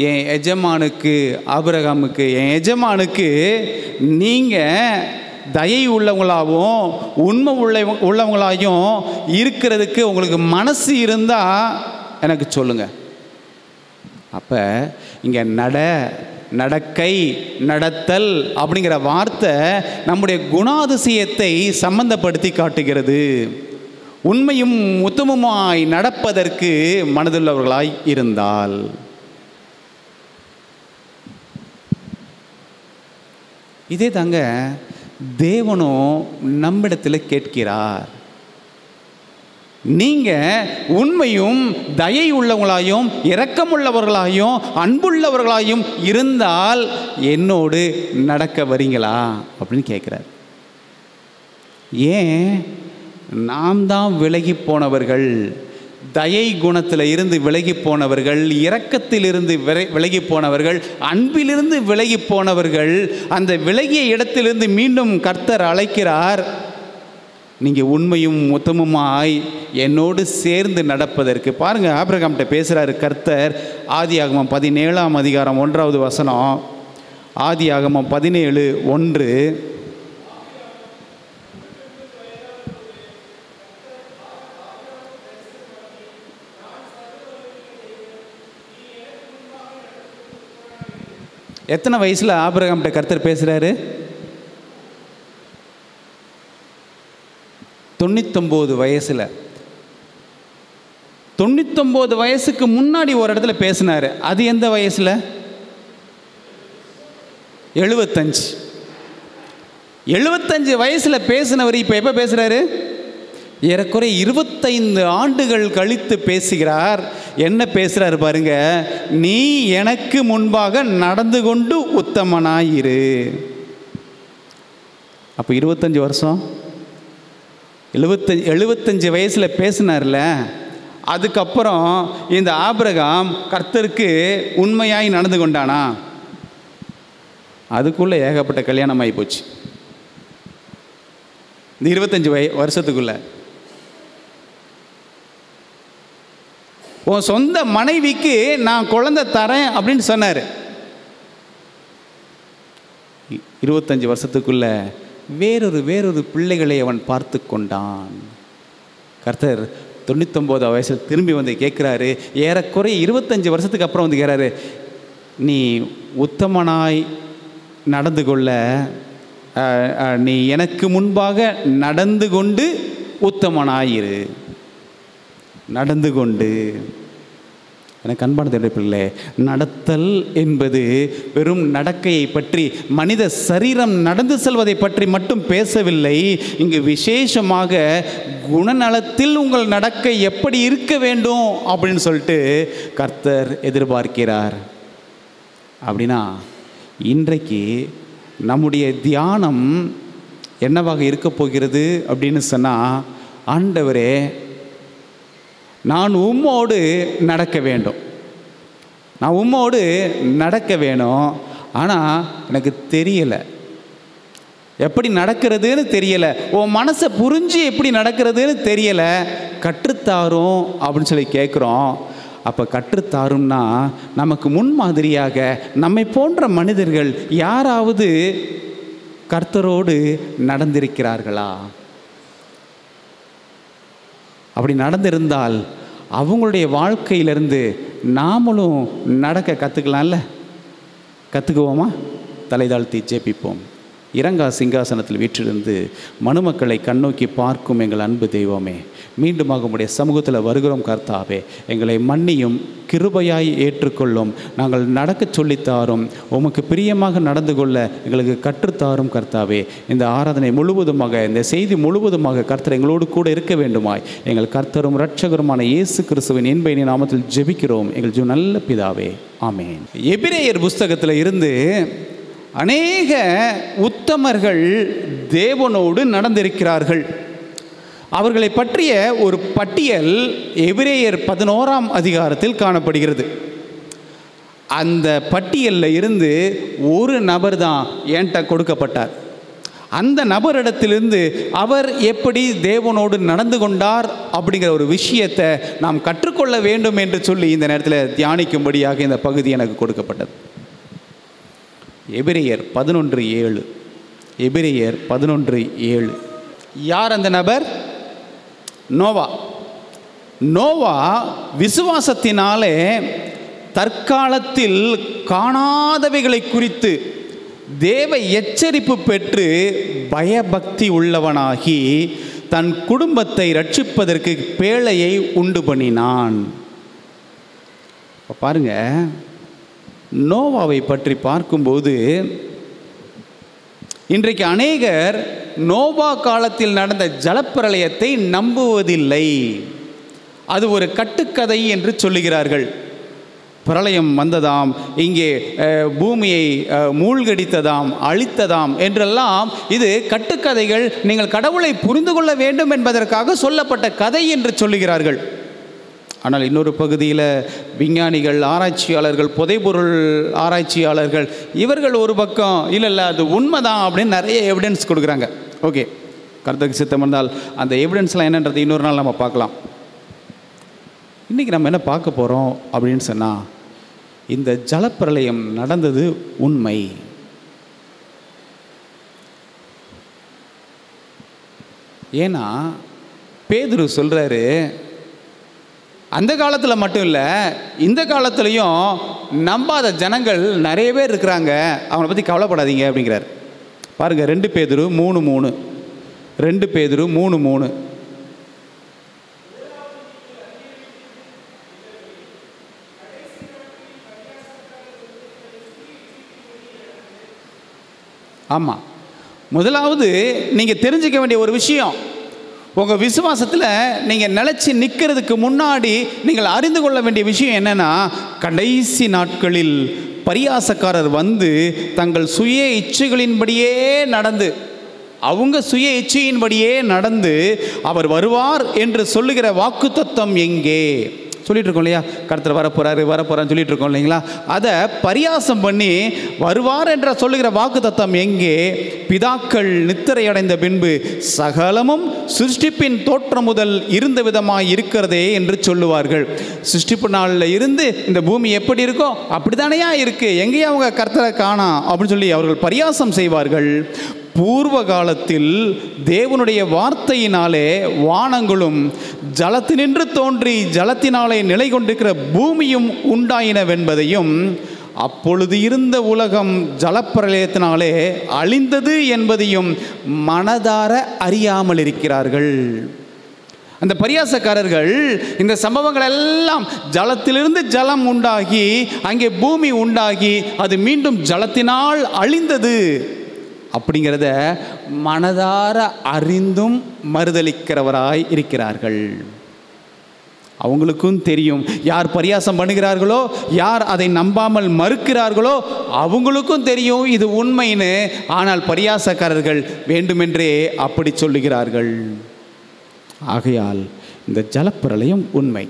என் எஜமானுக்கு, ஆபிரகாமுக்கு, என் எஜமானுக்கு நீங்கள் தயை உள்ளவங்களாகவும் உண்மை உள்ளவங்களாயும் இருக்கிறதுக்கு உங்களுக்கு மனசு இருந்தால் எனக்கு சொல்லுங்கள். அப்போ இங்கே நட நடக்கை, நடத்தல் அப்படிங்கிற வார்த்தை நம்முடைய குணாதிசயத்தை சம்பந்தப்படுத்தி காட்டுகிறது. உண்மையும் உத்தமமாய் நடப்பதற்கு மனதுள்ளவர்களாய் இருந்தால். இதே தாங்க தேவனும் நம்மிடத்தில் கேட்கிறார். நீங்கள் உண்மையும் தயை உள்ளவங்களாயும் இரக்கமுள்ளவர்களாயும் அன்புள்ளவர்களாயும் இருந்தால் என்னோடு நடக்க வரீங்களா அப்படின்னு கேட்குறார். ஏன்? நாம் தான் விலகி போனவர்கள், தயை குணத்தில் இருந்து விலகி போனவர்கள், இரக்கத்திலிருந்து விலகி போனவர்கள், அன்பிலிருந்து விலகி போனவர்கள். அந்த விலகிய இடத்திலிருந்து மீண்டும் கர்த்தர் அழைக்கிறார், நீங்கள் உண்மையும் உத்தமமாய் என்னோடு சேர்ந்து நடப்பதற்கு. பாருங்கள், ஆபிரகாம்கிட்ட பேசுகிறாரு கர்த்தர். ஆதியாகமம் 17ஆம் அதிகாரம் 1வது வசனம். ஆதியாகமம் 17:1. எத்தனை வயசில் ஆபிரகாம்கிட்ட கர்த்தர் பேசுகிறாரு? 99 வயசில். 99 வயசுக்கு முன்னாடி ஒரு இடத்துல பேசினார். அது எந்த வயசில்? 75 வயசில் பேசினவர் இப்போ எப்போ பேசுகிறாரு? ஏறக்குறைய 25 ஆண்டுகள் கழித்து பேசுகிறார். என்ன பேசுகிறார் பாருங்க, நீ எனக்கு முன்பாக நடந்து கொண்டு உத்தமனாயிரு. அப்போ 25 வருஷம், 75 வயசில் பேசினார்ல. அதுக்கப்புறம் இந்த ஆபிரகாம் கர்த்தருக்கு உண்மையாய் நடந்து கொண்டானா? அதுக்குள்ளே ஏகப்பட்ட கல்யாணம் ஆகி போச்சு. இந்த 25 வருஷத்துக்குள்ள உன் சொந்த மனைவிக்கு நான் குழந்தை தரேன் அப்படின்னு சொன்னார். 25 வருஷத்துக்குள்ள வேறொரு பிள்ளைகளை அவன் பார்த்து கொண்டான். கர்த்தர் 99 வயசில் திரும்பி வந்து கேட்குறாரு. ஏறக்குறைய 25 வருஷத்துக்கு அப்புறம் வந்து கேட்குறாரு, நீ உத்தமனாய் நடந்து கொள்ள, நீ எனக்கு முன்பாக நடந்து கொண்டு உத்தமனாயிரு. நடந்து கொண்டு. எனக்கு அன்பான தேவனுடைய பிள்ளைகளே, நடத்தல் என்பது வெறும் நடக்கையை பற்றி, மனித சரீரம் நடந்து செல்வதை பற்றி மட்டும் பேசவில்லை. இங்கு விசேஷமாக குணநலத்தில் உங்கள் நடக்கை எப்படி இருக்க வேண்டும் அப்படின்னு சொல்லிட்டு கர்த்தர் எதிர்பார்க்கிறார். அப்படின்னா இன்றைக்கு நம்முடைய தியானம் என்னவாக இருக்க போகிறது அப்படின்னு சொன்னால், ஆண்டவரே நான் உம்மோடு நடக்க வேண்டும், நான் உம்மோடு நடக்க வேணும். ஆனால் எனக்கு தெரியலை, எப்படி நடக்கிறதுன்னு தெரியலை, உன் மனசை புரிஞ்சு எப்படி நடக்கிறதுன்னு தெரியலை, கற்றுத்தாரும் அப்படின்னு சொல்லி கேட்குறோம். அப்போ கற்றுத்தாரும்னா நமக்கு முன்மாதிரியாக நம்மை போன்ற மனிதர்கள் யாராவது கர்த்தரோடு நடந்திருக்கிறார்களா? அப்படி நடந்திருந்தால் அவங்களுடைய வாழ்க்கையிலிருந்து நாமளும் நடக்க கற்றுக்கலாம்ல. கற்றுக்குவோமா? தலை தாழ்த்தி ஜெபிப்போம். இரங்கா சிங்காசனத்தில் வீற்றிருந்து மனுமக்களை கண்ணோக்கி பார்க்கும் எங்கள் அன்பு தெய்வமே, மீண்டுமாக உம்முடைய சமூகத்தில் வருகிறோம் கர்த்தாவே. எங்களை மன்னியும், கிருபையாய் ஏற்றுக்கொள்ளும். நாங்கள் நடக்க சொல்லித்தாரும், உமக்கு பிரியமாக நடந்து கொள்ள எங்களுக்கு கற்றுத்தாரும் கர்த்தாவே. இந்த ஆராதனை முழுவதுமாக, இந்த செய்தி முழுவதுமாக கர்த்தர் எங்களோடு கூட இருக்க வேண்டுமாய் எங்கள் கர்த்தரும் இரட்சகருமான இயேசு கிறிஸ்துவின் இன்ப நாமத்தில் ஜெபிக்கிறோம் எங்கள் ஜீவ நல்ல பிதாவே, ஆமென். எபிரேயர் புஸ்தகத்தில் இருந்து அநேக உத்தமர்கள் தேவனோடு நடந்திருக்கிறார்கள். அவர்களை பற்றிய ஒரு பட்டியல் எபிரேயர் 11ஆம் அதிகாரத்தில் காணப்படுகிறது. அந்த பட்டியலில் இருந்து ஒரு நபர் தான் என்கிட்ட கொடுக்கப்பட்டார். அந்த நபரிடத்திலிருந்து அவர் எப்படி தேவனோடு நடந்து கொண்டார் அப்படிங்கிற ஒரு விஷயத்தை நாம் கற்றுக்கொள்ள வேண்டும் என்று சொல்லி இந்த நேரத்தில் தியானிக்கும்படியாக இந்த பகுதி எனக்கு கொடுக்கப்பட்டது. எபிரேயர் 11:7. எபிரேயர் 11:7. யார் அந்த நபர்? நோவா. நோவா விசுவாசத்தினாலே தற்காலத்தில் காணாதவைகளை குறித்து தேவ எச்சரிப்பு பெற்று பயபக்தி உள்ளவனாகி தன் குடும்பத்தை ரட்சிப்பதற்கு பேழையை உண்டு பண்ணினான். பாருங்க, நோவாவை பற்றி பார்க்கும்போது இன்றைக்கு அநேகர் நோவா காலத்தில் நடந்த ஜலப்பிரளயத்தை நம்புவதில்லை. அது ஒரு கட்டுக்கதை என்று சொல்லுகிறார்கள். பிரளயம் வந்ததாம், இங்கே பூமியை மூழ்கடித்ததாம், அழித்ததாம் என்றெல்லாம் இது கட்டுக்கதைகள், நீங்கள் கடவுளை புரிந்து கொள்ள வேண்டும் என்பதற்காக சொல்லப்பட்ட கதை என்று சொல்லுகிறார்கள். ஆனால் இன்னொரு பகுதியில் விஞ்ஞானிகள், ஆராய்ச்சியாளர்கள், புதைபொருள் ஆராய்ச்சியாளர்கள் இவர்கள் ஒரு பக்கம் இல்லை அது உண்மைதான் அப்படின்னு நிறைய எவிடன்ஸ் கொடுக்குறாங்க. ஓகே, கர்த்தருக்கு சித்தம் இருந்தால் அந்த எவிடன்ஸ்லாம் என்னன்றது இன்னொரு நாள் நம்ம பார்க்கலாம். இன்றைக்கி நம்ம என்ன பார்க்க போகிறோம் அப்படின்னு சொன்னால், இந்த ஜலப்பிரளயம் நடந்தது உண்மை. ஏன்னா பேதுரு சொல்கிறாரு, அந்த காலத்தில் மட்டும் இல்லை இந்த காலத்துலேயும் நம்பாத ஜனங்கள் நிறைய பேர் இருக்கிறாங்க, அவங்கள பற்றி கவலைப்படாதீங்க அப்படிங்கிறார். பாருங்கள், 2 பேதுரு 3:3, 2 பேதுரு 3:3. ஆமாம், முதலாவது நீங்கள் தெரிஞ்சிக்க வேண்டிய ஒரு விஷயம், உங்கள் விசுவாசத்தில் நீங்கள் நிலச்சி நிற்கிறதுக்கு முன்னாடி நீங்கள் அறிந்து கொள்ள வேண்டிய விஷயம் என்னென்னா, கடைசி நாட்களில் பரியாசக்காரர் வந்து தங்கள் சுய இச்சைகளின்படியே நடந்து, அவங்க சுய இச்சையின்படியே நடந்து அவர் வருவார் என்று சொல்லுகிற வாக்குத்தத்தம் எங்கே? சொல்லிட்டு இருக்கோம் இல்லையா, கர்த்தர் வரப்போறான்னு சொல்லிட்டு இருக்கோம் இல்லைங்களா? அதை பரியாசம் பண்ணி வருவார் என்ற சொல்லுகிற வாக்குத்தத்தம் எங்கே? பிதாக்கள் நித்திரை அடைந்த பின்பு சகலமும் சிருஷ்டிப்பின் தோற்றம் முதல் இருந்த விதமாய் இருக்கிறதே என்று சொல்லுவார்கள். சிருஷ்டிப்பு நாளில் இருந்து இந்த பூமி எப்படி இருக்கோ அப்படித்தானையா இருக்கு, எங்கேயா அவங்க கர்த்தரை காணோம் அப்படின்னு சொல்லி அவர்கள் பரியாசம் செய்வார்கள். பூர்வ காலத்தில் தேவனுடைய வார்த்தையினாலே வானங்களும் ஜலத்தினின்று தோன்றி ஜலத்தினாலே நிலை கொண்டிருக்கிற பூமியும் உண்டாயினவென்பதையும், அப்பொழுது இருந்த உலகம் ஜலப்பிரளயத்தினாலே அழிந்தது என்பதையும் மனதார அறியாமல் இருக்கிறார்கள். அந்த பரியாசக்காரர்கள் இந்த சம்பவங்கள் எல்லாம், ஜலத்திலிருந்து ஜலம் உண்டாகி அங்கே பூமி உண்டாகி அது மீண்டும் ஜலத்தினால் அழிந்தது அப்படிங்கிறத மனதார அறிந்தும் மறுதலிக்கிறவராய் இருக்கிறார்கள். அவங்களுக்கும் தெரியும், யார் பரியாசம் பண்ணுகிறார்களோ, யார் அதை நம்பாமல் மறுக்கிறார்களோ அவங்களுக்கும் தெரியும் இது உண்மைன்னு. ஆனால் பரியாசக்காரர்கள் வேண்டுமென்றே அப்படி சொல்லுகிறார்கள். ஆகையால் இந்த ஜலப்பிரளயம் உண்மை.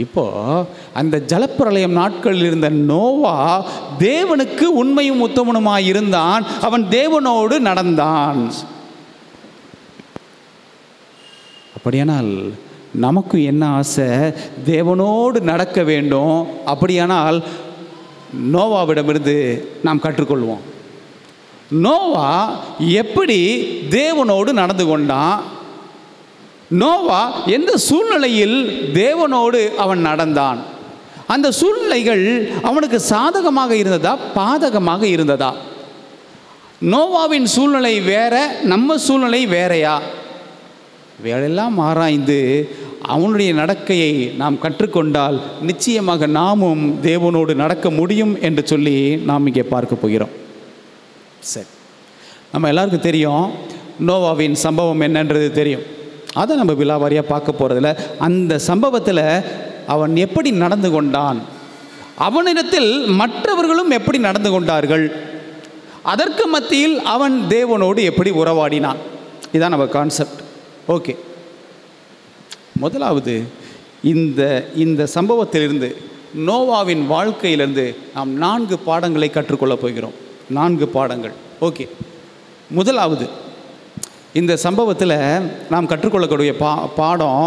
இப்போ அந்த ஜலப்பிரளயம் நாட்களில் இருந்த நோவா தேவனுக்கு உண்மையும் உத்தமனுமாய் இருந்தான். அவன் தேவனோடு நடந்தான். அப்படியானால் நமக்கு என்ன ஆசை? தேவனோடு நடக்க வேண்டும். அப்படியானால் நோவாவிடமிருந்து நாம் கற்றுக்கொள்வோம். நோவா எப்படி தேவனோடு நடந்து கொண்டான்? நோவா எந்த சூழ்நிலையில் தேவனோடு அவன் நடந்தான்? அந்த சூழ்நிலைகள் அவனுக்கு சாதகமாக இருந்ததா, பாதகமாக இருந்ததா? நோவாவின் சூழ்நிலை வேற, நம்ம சூழ்நிலை வேறையா? வேறெல்லாம் ஆராய்ந்து அவனுடைய நடக்கையை நாம் கற்றுக்கொண்டால் நிச்சயமாக நாமும் தேவனோடு நடக்க முடியும் என்று சொல்லி நாம் இங்கே பார்க்க போகிறோம். சரி, நம்ம எல்லாருக்கும் தெரியும் நோவாவின் சம்பவம் என்னன்றது தெரியும். அதை நம்ம விலாவாரியாக பார்க்க போகிறதில்ல. அந்த சம்பவத்தில் அவன் எப்படி நடந்து கொண்டான், அவனிடத்தில் மற்றவர்களும் எப்படி நடந்து கொண்டார்கள், அதற்கு மத்தியில் அவன் தேவனோடு எப்படி உறவாடினான், இதுதான் நம்ம கான்செப்ட். ஓகே, முதலாவது இந்த சம்பவத்திலிருந்து, நோவாவின் வாழ்க்கையிலிருந்து நாம் 4 பாடங்களை கற்றுக்கொள்ளப் போகிறோம். 4 பாடங்கள். ஓகே, முதலாவது இந்த சம்பவத்தில் நாம் கற்றுக்கொள்ளக்கூடிய பாடம்,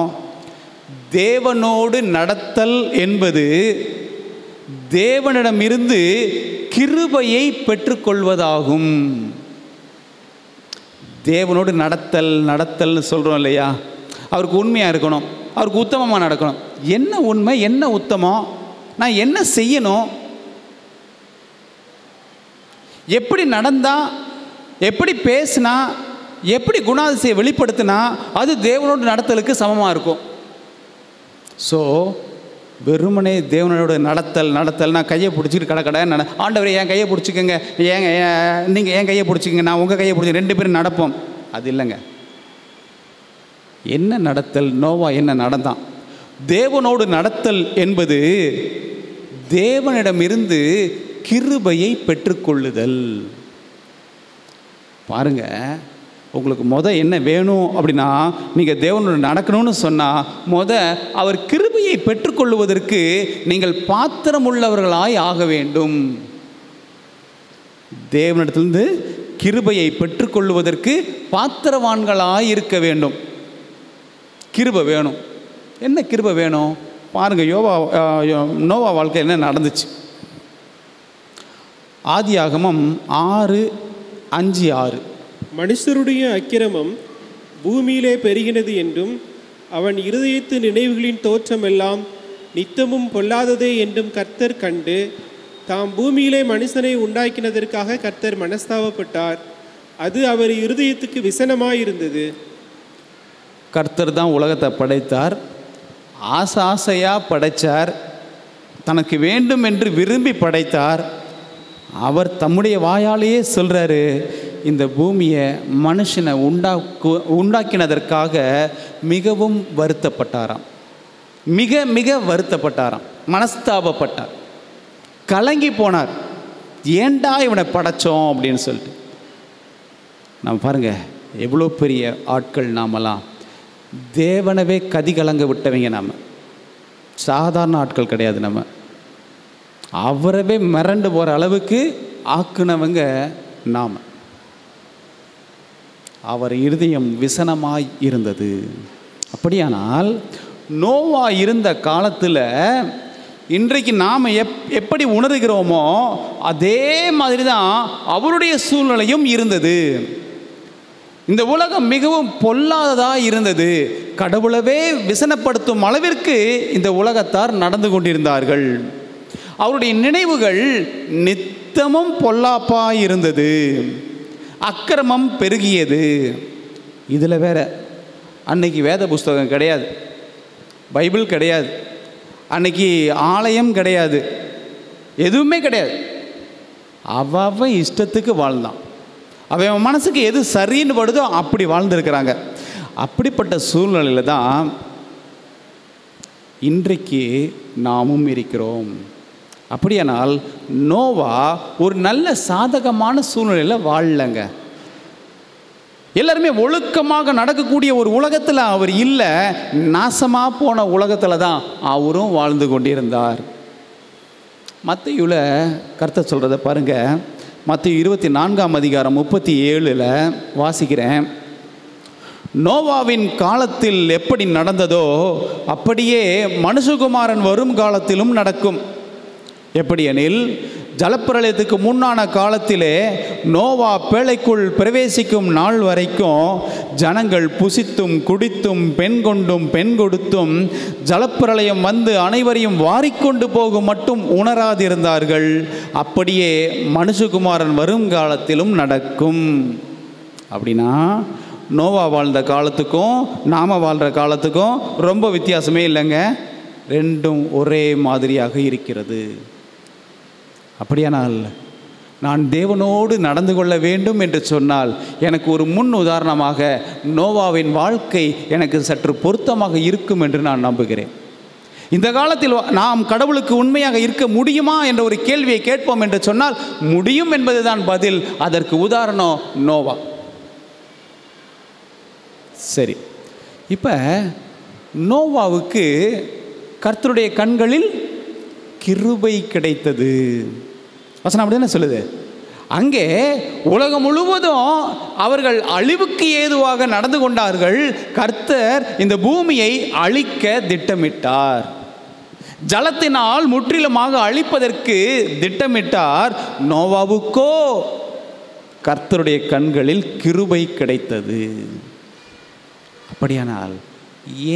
தேவனோடு நடத்தல் என்பது தேவனிடமிருந்து கிருபையை பெற்றுக்கொள்வதாகும். தேவனோடு நடத்தல்னு சொல்கிறோம் இல்லையா? அவருக்கு உண்மையாக இருக்கணும், அவருக்கு உத்தமமாக நடக்கணும். என்ன உண்மை, என்ன உத்தமம், நான் என்ன செய்யணும், எப்படி நடந்தா, எப்படி பேசினா, எப்படி குணாதிசயை வெளிப்படுத்தினா அது தேவனோட நடத்தலுக்கு சமமாக இருக்கும். ஸோ வெறுமனே தேவனோட நடத்தல்னா கையை பிடிச்சிட்டு கடை ஆண்டவரே என் கையை பிடிச்சிக்கங்க, நீங்கள் என் கையை பிடிச்சிக்கங்க, நான் உங்கள் கையை பிடிச்சி 2 பேரும் நடப்போம், அது இல்லைங்க. என்ன நடத்தல்? நோவா என்ன நடந்தான்? தேவனோடு நடத்தல் என்பது தேவனிடமிருந்து கிருபையை பெற்றுக்கொள்ளுதல். பாருங்க, உங்களுக்கு என்ன வேணும் அப்படின்னா, நீங்கள் தேவனோடு நடக்கணும்னு சொன்னால் அவர் கிருபையை பெற்றுக்கொள்வதற்கு நீங்கள் பாத்திரம் உள்ளவர்களாய் ஆக வேண்டும். தேவனிடத்திலிருந்து கிருபையை பெற்றுக்கொள்வதற்கு பாத்திரவான்களாய் இருக்க வேண்டும். கிருபை வேணும். என்ன கிருபை வேணும்? பாருங்கள், நோவா வாழ்க்கை என்ன நடந்துச்சு. ஆதியாகமம் 6:5-6. மனுஷருடைய அக்கிரமம் பூமியிலே பெருகினது என்றும் அவன் இருதயத்து நினைவுகளின் தோற்றம் எல்லாம் நித்தமும் பொல்லாததே என்றும் கர்த்தர் கண்டு தாம் பூமியிலே மனுஷனை உண்டாக்கினதற்காக கர்த்தர் மனஸ்தாபப்பட்டார். அது அவர் இருதயத்துக்கு விசனமாயிருந்தது. கர்த்தர் தான் உலகத்தை படைத்தார். ஆசையாக படைத்தார். தனக்கு வேண்டும் என்று விரும்பி படைத்தார். அவர் தம்முடைய வாயாலேயே சொல்கிறாரு, இந்த பூமியை மனுஷனை உண்டாக்கினதற்காக மிகவும் வருத்தப்பட்டாராம். மிக மிக வருத்தப்பட்டாராம், மனஸ்தாபப்பட்டார், கலங்கி போனார். ஏண்டா இவனை படைச்சோம் அப்படின்னு சொல்லிட்டு. நம்ம பாருங்கள், எவ்வளோ பெரிய ஆட்கள் நாமெல்லாம். தேவனவே கதி கலங்க விட்டவங்க. நாம் சாதாரண ஆட்கள் கிடையாது. நம்ம அவரவே மிரண்டு போகிற அளவுக்கு ஆக்குனவங்க நாம். அவர் இருதயம் விசனமாய் இருந்தது. அப்படியானால் நோவா இருந்த காலத்தில் இன்றைக்கு நாம் எப்படி உணர்கிறோமோ அதே மாதிரி தான் அவருடைய சூழ்நிலையும் இருந்தது. இந்த உலகம் மிகவும் பொல்லாததாக இருந்தது. கடவுளவே விசனப்படுத்தும் அளவிற்கு இந்த உலகத்தார் நடந்து கொண்டிருந்தார்கள். அவருடைய நினைவுகள் நித்தமும் பொல்லாப்பாக இருந்தது. அக்கிரமம் பெருகியது. இதில் வேற அன்னைக்கு வேத புஸ்தகம் கிடையாது, பைபிள் கிடையாது, அன்னைக்கு ஆலயம் கிடையாது, எதுவுமே கிடையாது. அவன் இஷ்டத்துக்கு வாழ்ந்தான். அவன் மனசுக்கு எது சரின்னு படுதோ அப்படி வாழ்ந்துருக்கிறாங்க. அப்படிப்பட்ட சூழ்நிலையில் தான் இன்றைக்கு நாமும் இருக்கிறோம். அப்படியானால் நோவா ஒரு நல்ல சாதகமான சூழ்நிலையில் வாழலைங்க. எல்லாருமே ஒழுக்கமாக நடக்கக்கூடிய ஒரு உலகத்தில் அவர் இல்லை, நாசமாக போன உலகத்தில் தான் அவரும் வாழ்ந்து கொண்டிருந்தார். மத்தேயுல கர்த்தர் சொல்கிறத பாருங்கள். மத்தேயு 24:37 வாசிக்கிறேன். நோவாவின் காலத்தில் எப்படி நடந்ததோ அப்படியே மனுஷகுமாரன் வரும் காலத்திலும் நடக்கும். எப்படியெனில், ஜலப்பிரளயத்துக்கு முன்னான காலத்திலே நோவா பேழைக்குள் பிரவேசிக்கும் நாள் வரைக்கும் ஜனங்கள் புசித்தும் குடித்தும் பெண் கொண்டும் பெண் கொடுத்தும் ஜலப்பிரளயம் வந்து அனைவரையும் வாரிக்கொண்டு போகும் மட்டும் உணராதிருந்தார்கள். அப்படியே மனுஷகுமாரன் வரும் காலத்திலும் நடக்கும். அப்படின்னா நோவா வாழ்ந்த காலத்துக்கும் நாம் வாழ்கிற காலத்துக்கும் ரொம்ப வித்தியாசமே இல்லைங்க. ரெண்டும் ஒரே மாதிரியாக இருக்கிறது. அப்படியானால் நான் தேவனோடு நடந்து கொள்ள வேண்டும் என்று சொன்னால் எனக்கு ஒரு முன் உதாரணமாக நோவாவின் வாழ்க்கை எனக்கு சற்று பொருத்தமாக இருக்கும் என்று நான் நம்புகிறேன். இந்த காலத்தில் நாம் கடவுளுக்கு உண்மையாக இருக்க முடியுமா என்ற ஒரு கேள்வியை கேட்போம் என்று சொன்னால் முடியும் என்பதுதான் பதில். அதற்கு உதாரணம் நோவா. சரி, இப்போ நோவாவுக்கு கர்த்தருடைய கண்களில் கிருபை கிடைத்தது. வசனம் அப்படி தானே சொல்லுது. அங்கே உலகம் முழுவதும் அவர்கள் அழிவுக்கு ஏதுவாக நடந்து கொண்டார்கள். கர்த்தர் இந்த பூமியை அழிக்க திட்டமிட்டார். ஜலத்தினால் முற்றிலுமாக அழிப்பதற்கு திட்டமிட்டார். நோவாவுக்கோ கர்த்தருடைய கண்களில் கிருபை கிடைத்தது. அப்படியானால்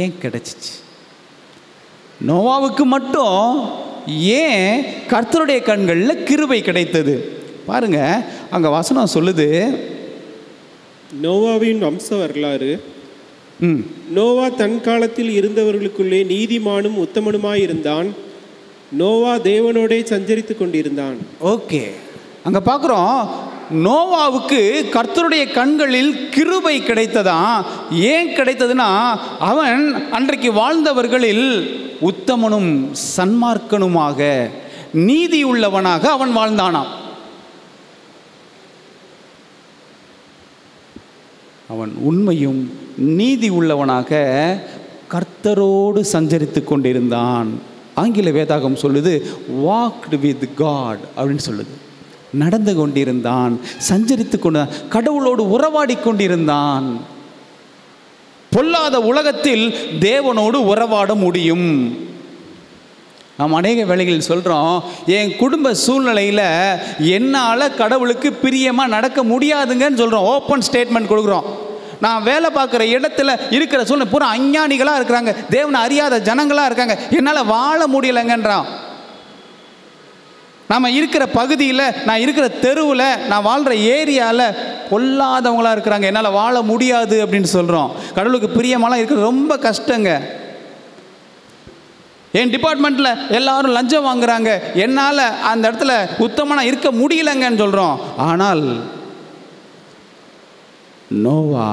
ஏன் கிடைச்சிச்சு? நோவாவுக்கு மட்டும் ஏன் கர்த்தருடைய கண்களில் கிருபை கிடைத்தது? பாருங்க, அங்கே வசனம் சொல்லுது, நோவாவின் வம்ச வரலாறு. நோவா தன் காலத்தில் இருந்தவர்களுக்குள்ளே நீதிமானும் உத்தமனுமாயிருந்தான். நோவா தேவனோடே சஞ்சரித்து கொண்டிருந்தான். ஓகே, அங்கே பார்க்குறோம், நோவாவுக்கு கர்த்தருடைய கண்களில் கிருபை கிடைத்ததா. ஏன் கிடைத்ததுன்னா, அவன் அன்றைக்கு வாழ்ந்தவர்களில் உத்தமனும் சன்மார்க்கனுமாக நீதி உள்ளவனாக அவன் வாழ்ந்தானாம். அவன் உண்மையும் நீதி உள்ளவனாக கர்த்தரோடு சஞ்சரித்து கொண்டிருந்தான். ஆங்கில வேதாகம் சொல்லுது வாக்டு வித் காட் அப்படின்னு சொல்லுது. நடந்து கொண்டிருந்தான், சஞ்சரித்து கொண்டு கடவுளோடு உறவாடி கொண்டிருந்தான். பொல்லாத உலகத்தில் தேவனோடு உறவாட முடியும். நாம் அநேக வேளைகளில் சொல்கிறோம், என் குடும்ப சூழ்நிலையில் என்னால் கடவுளுக்கு பிரியமாக நடக்க முடியாதுங்கன்னு சொல்கிறோம். ஓப்பன் ஸ்டேட்மெண்ட் கொடுக்குறோம். நான் வேலை பார்க்குற இடத்துல இருக்கிற சூழ்நிலை பூரா அஞ்ஞானிகளாக இருக்கிறாங்க, தேவனை அறியாத ஜனங்களாக இருக்காங்க, என்னால் வாழ முடியலைங்கன்றான். நம்ம இருக்கிற பகுதியில், நான் இருக்கிற தெருவில், நான் வாழ்கிற ஏரியாவில் பொல்லாதவங்களாக இருக்கிறாங்க, என்னால் வாழ முடியாது அப்படின்னு சொல்கிறோம். கடவுளுக்கு பிரியமாலாம் இருக்கிறது ரொம்ப கஷ்டங்க. என் டிபார்ட்மெண்ட்டில் எல்லாரும் லஞ்சம் வாங்குறாங்க, என்னால் அந்த இடத்துல உத்தமனாக இருக்க முடியலைங்கன்னு சொல்கிறோம். ஆனால் நோவா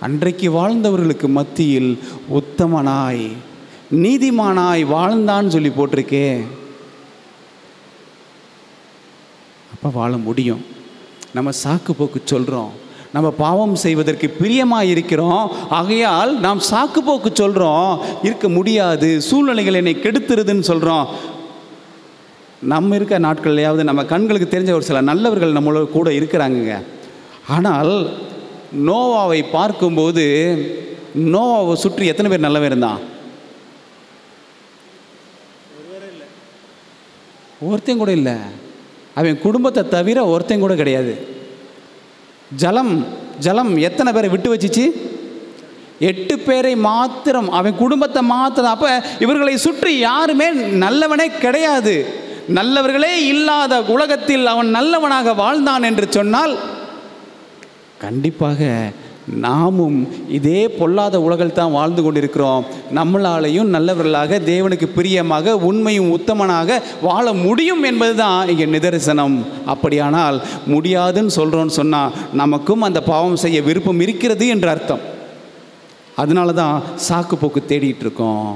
அன்றைக்கு வாழ்ந்தவர்களுக்கு மத்தியில் உத்தமனாய் நீதிமானாய் வாழ்ந்தான்னு சொல்லி போட்டிருக்கே. அப்போ வாழ முடியும். நம்ம சாக்கு போக்கு சொல்கிறோம், நம்ம பாவம் செய்வதற்கு பிரியமாக இருக்கிறோம், ஆகையால் நாம் சாக்கு போக்கு சொல்கிறோம், இருக்க முடியாது, சூழ்நிலைகள் என்னை கெடுத்துருதுன்னு சொல்கிறோம். நம்ம இருக்க நாட்கள்லையாவது நம்ம கண்களுக்கு தெரிஞ்ச ஒரு சில நல்லவர்கள் நம்மளோட கூட இருக்கிறாங்கங்க. ஆனால் நோவாவை பார்க்கும்போது, நோவாவை சுற்றி எத்தனை பேர் நல்லவன் இருந்தான்? ஒருத்தையும் கூட இல்லை. அவன் குடும்பத்தை தவிர ஒருத்தையும் கூட கிடையாது. ஜலம் எத்தனை பேரை விட்டு வச்சிச்சு? 8 பேரை மாத்திரம், அவன் குடும்பத்தை மாத்திரம். அப்போ இவர்களை சுற்றி யாருமே நல்லவனே கிடையாது. நல்லவர்களே இல்லாத உலகத்தில் அவன் நல்லவனாக வாழ்ந்தான் என்று சொன்னால், கண்டிப்பாக நாமும் இதே பொல்லாத உலகில் தான் வாழ்ந்து கொண்டிருக்கிறோம். நம்மளாலையும் நல்லவர்களாக, தேவனுக்கு பிரியமாக, உண்மையும் உத்தமனாக வாழ முடியும் என்பது தான் இங்கே நிதர்சனம். அப்படியானால் முடியாதுன்னு சொல்கிறோன்னு சொன்னால் நமக்கும் அந்த பாவம் செய்ய விருப்பம் இருக்கிறது என்று அர்த்தம். அதனால தான் சாக்கு போக்கு தேடிட்டு இருக்கோம்.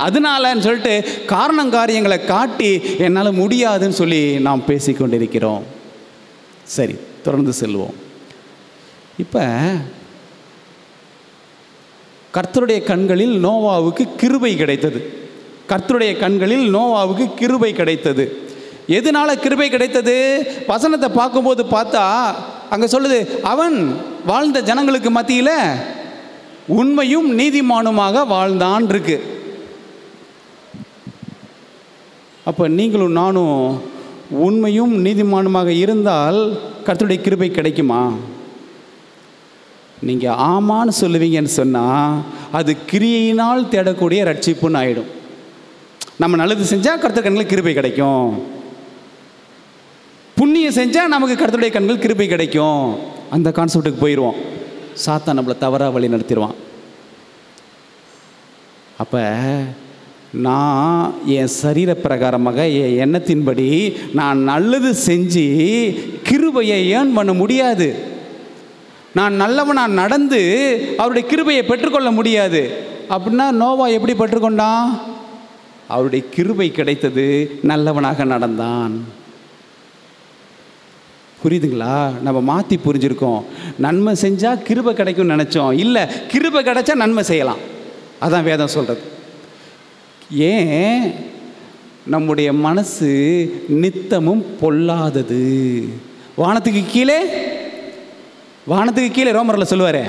அதனாலன்னு சொல்லிட்டு காரணங்காரியங்களை காட்டி என்னால் முடியாதுன்னு சொல்லி நாம் பேசிக்கொண்டிருக்கிறோம். சரி, தொடர்ந்து செல்வோம். இப்போ கர்த்தருடைய கண்களில் நோவாவுக்கு கிருபை கிடைத்தது. கர்த்தருடைய கண்களில் நோவாவுக்கு கிருபை கிடைத்தது. எதனால கிருபை கிடைத்தது? வசனத்தை பார்க்கும்போது பார்த்தா அங்கே சொல்லுது, அவன் வாழ்ந்த ஜனங்களுக்கு மத்தியில் உண்மையும் நீதிமானுமாக வாழ்ந்தான் இருக்கு. அப்போ நீங்களும் நானும் உண்மையும் நீதிமானுமாக இருந்தால் கர்த்தருடைய கிருபை கிடைக்குமா? நீங்கள் ஆமான்னு சொல்லுவீங்கன்னு சொன்னால் அது கிரியையினால் தேடக்கூடிய ரட்சிப்புன்னு ஆகிடும். நம்ம நல்லது செஞ்சால் கர்த்தர் கண்களில் கிருபை கிடைக்கும், புண்ணியம் செஞ்சால் நமக்கு கர்த்தருடைய கண்கள் கிருபை கிடைக்கும். அந்த கான்செப்டுக்கு போயிடுவோம். சாத்தான் நம்மளை தவறாக வழி நடத்திடுவான். அப்போ நான் என் சரீர பிரகாரமாக, என் எண்ணத்தின்படி நான் நல்லது செஞ்சு கிருபையை ஏர்ன் பண்ண முடியாது. நான் நல்லவனாக நடந்து அவருடைய கிருபையை பெற்றுக்கொள்ள முடியாது. அப்படின்னா நோவா எப்படி பெற்றுக்கொண்டான்? அவருடைய கிருபை கிடைத்தது, நல்லவனாக நடந்தான். புரியுதுங்களா? நம்ம மாற்றி புரிஞ்சிருக்கோம். நன்மை செஞ்சால் கிருபை கிடைக்கும்னு நினச்சோம். இல்லை, கிருபை கிடைச்சா நன்மை செய்யலாம். அதான் வேதம் சொல்கிறது. ஏன்? நம்முடைய மனசு நித்தமும் பொல்லாதது. வானத்துக்கு கீழே ரோமரில் சொல்லுவார்,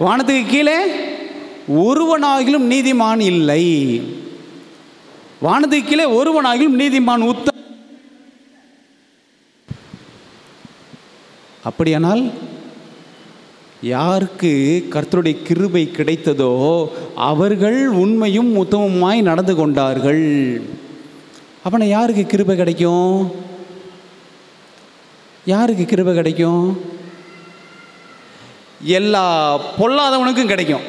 வானத்துக்கு கீழே ஒருவனாகிலும் நீதிமான் இல்லை. வானத்துக்கு கீழே ஒருவனாகிலும் நீதிமான் அப்படியானால் யாருக்கு கர்த்தருடைய கிருபை கிடைத்ததோ அவர்கள் உண்மையும் உத்தமமாய் நடந்து கொண்டார்கள். அப்போ யாருக்கு கிருபை கிடைக்கும்? யாருக்கு கிருபை கிடைக்கும்? எல்லா பொல்லாதவனுக்கும் கிடைக்கும்.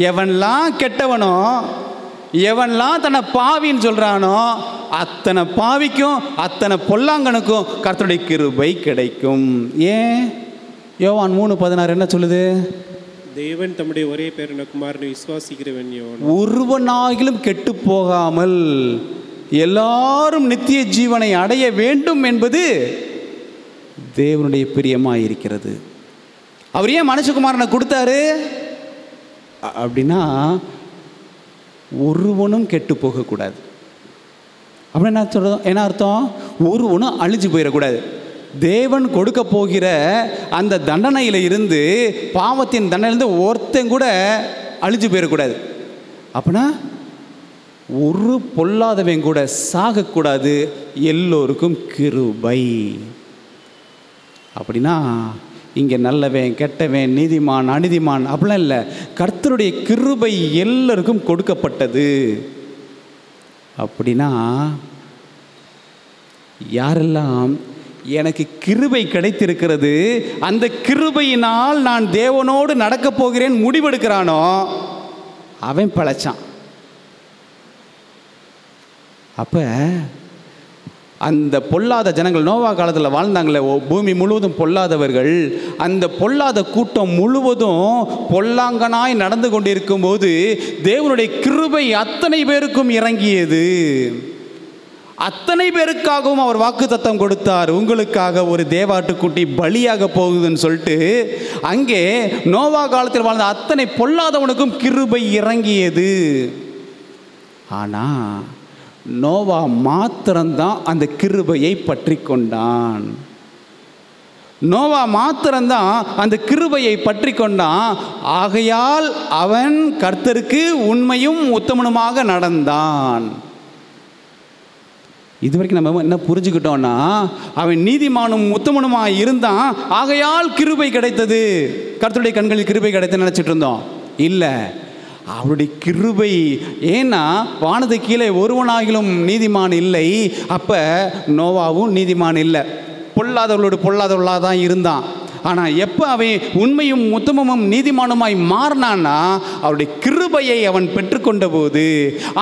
எவன்லாம் கெட்டவனோ, எவன்லாம் தன்னை பாவின்னு சொல்கிறானோ, அத்தனை பாவிக்கும் அத்தனை பொல்லாங்கனுக்கும் கர்த்தருடைய கிருபை கிடைக்கும். ஏன்? யோவான் 3:16 என்ன சொல்லுது? தேவன் தம்முடைய ஒரே பேரான குமாரனை விசுவாசிக்கிறவன் ஒருவனாகிலும் கெட்டு போகாமல் எல்லாரும் நித்திய ஜீவனை அடைய வேண்டும் என்பது தேவனுடைய பிரியமாக இருக்கிறது. அவர் ஏன் மனுஷகுமாரனை கொடுத்தாரு அப்படின்னா, ஒருவனும் கெட்டு போகக்கூடாது. அப்படி என்ன சொல்கிறோம்? என்ன அர்த்தம்? ஒருவனும் அழிஞ்சு போயிடக்கூடாது. தேவன் கொடுக்க போகிற அந்த தண்டனையில் இருந்து, பாவத்தின் தண்டனையிலிருந்து ஒருத்தன் கூட அழிஞ்சு போயிடக்கூடாது. அப்படின்னா ஒரு பொல்லாதவன் கூட சாகக்கூடாது. எல்லோருக்கும் கிருபை. அப்படின்னா இங்கே நல்லவன் கெட்டவன் நீதிமான் அநீதிமான் அப்படிலாம் இல்லை. கர்த்தருடைய கிருபை எல்லோருக்கும் கொடுக்கப்பட்டது. அப்படின்னா யாரெல்லாம் எனக்கு கிருபை கிடைத்திருக்கிறது, அந்த கிருபையினால் நான் தேவனோடு நடக்கப் போகிறேன் முடிவெடுக்கிறானோ அவன் பழைச்சான். அப்போ அந்த பொல்லாத ஜனங்கள், நோவா காலத்தில் வாழ்ந்தாங்களே, பூமி முழுவதும் பொல்லாதவர்கள், அந்த பொல்லாத கூட்டம் முழுவதும் பொல்லாங்கனாய் நடந்து கொண்டிருக்கும் போது தேவனுடைய கிருபை அத்தனை பேருக்கும் இறங்கியது. அத்தனை பேருக்காகவும் அவர் வாக்குத்தத்தம் கொடுத்தார். உங்களுக்காக ஒரு தேவாட்டுக்குட்டி பலியாக போகுதுன்னு சொல்லிட்டு அங்கே நோவா காலத்தில் வாழ்ந்த அத்தனை பொல்லாதவனுக்கும் கிருபை இறங்கியது. ஆனால் நோவா மாத்திரம்தான் அந்த கிருபையை பற்றி கொண்டான். நோவா மாத்திரம்தான் அந்த கிருபையை பற்றி கொண்டான். ஆகையால் அவன் கர்த்தருக்கு உண்மையும் உத்தமனுமாக நடந்தான். இதுவரைக்கும் நம்ம என்ன புரிஞ்சுக்கிட்டோம்னா, அவன் நீதிமானும் உத்தமனுமாக இருந்தான், ஆகையால் கிருபை கிடைத்தது, கர்த்தருடைய கண்களில் கிருபை கிடைத்தது நினச்சிட்டு இருந்தோம். இல்லை, அவருடைய கிருபை. ஏன்னா வானது கீழே ஒருவனாகிலும் நீதிமான் இல்லை. அப்போ நோவாவும் நீதிமான் இல்லை, பொல்லாதவர்களாக தான் இருந்தான். ஆனால் எப்போ அவன் உண்மையும் உத்தமமும் நீதிமானுமாய் மாறினான்னா, அவருடைய கிருபையை அவன் பெற்றுக்கொண்ட போது,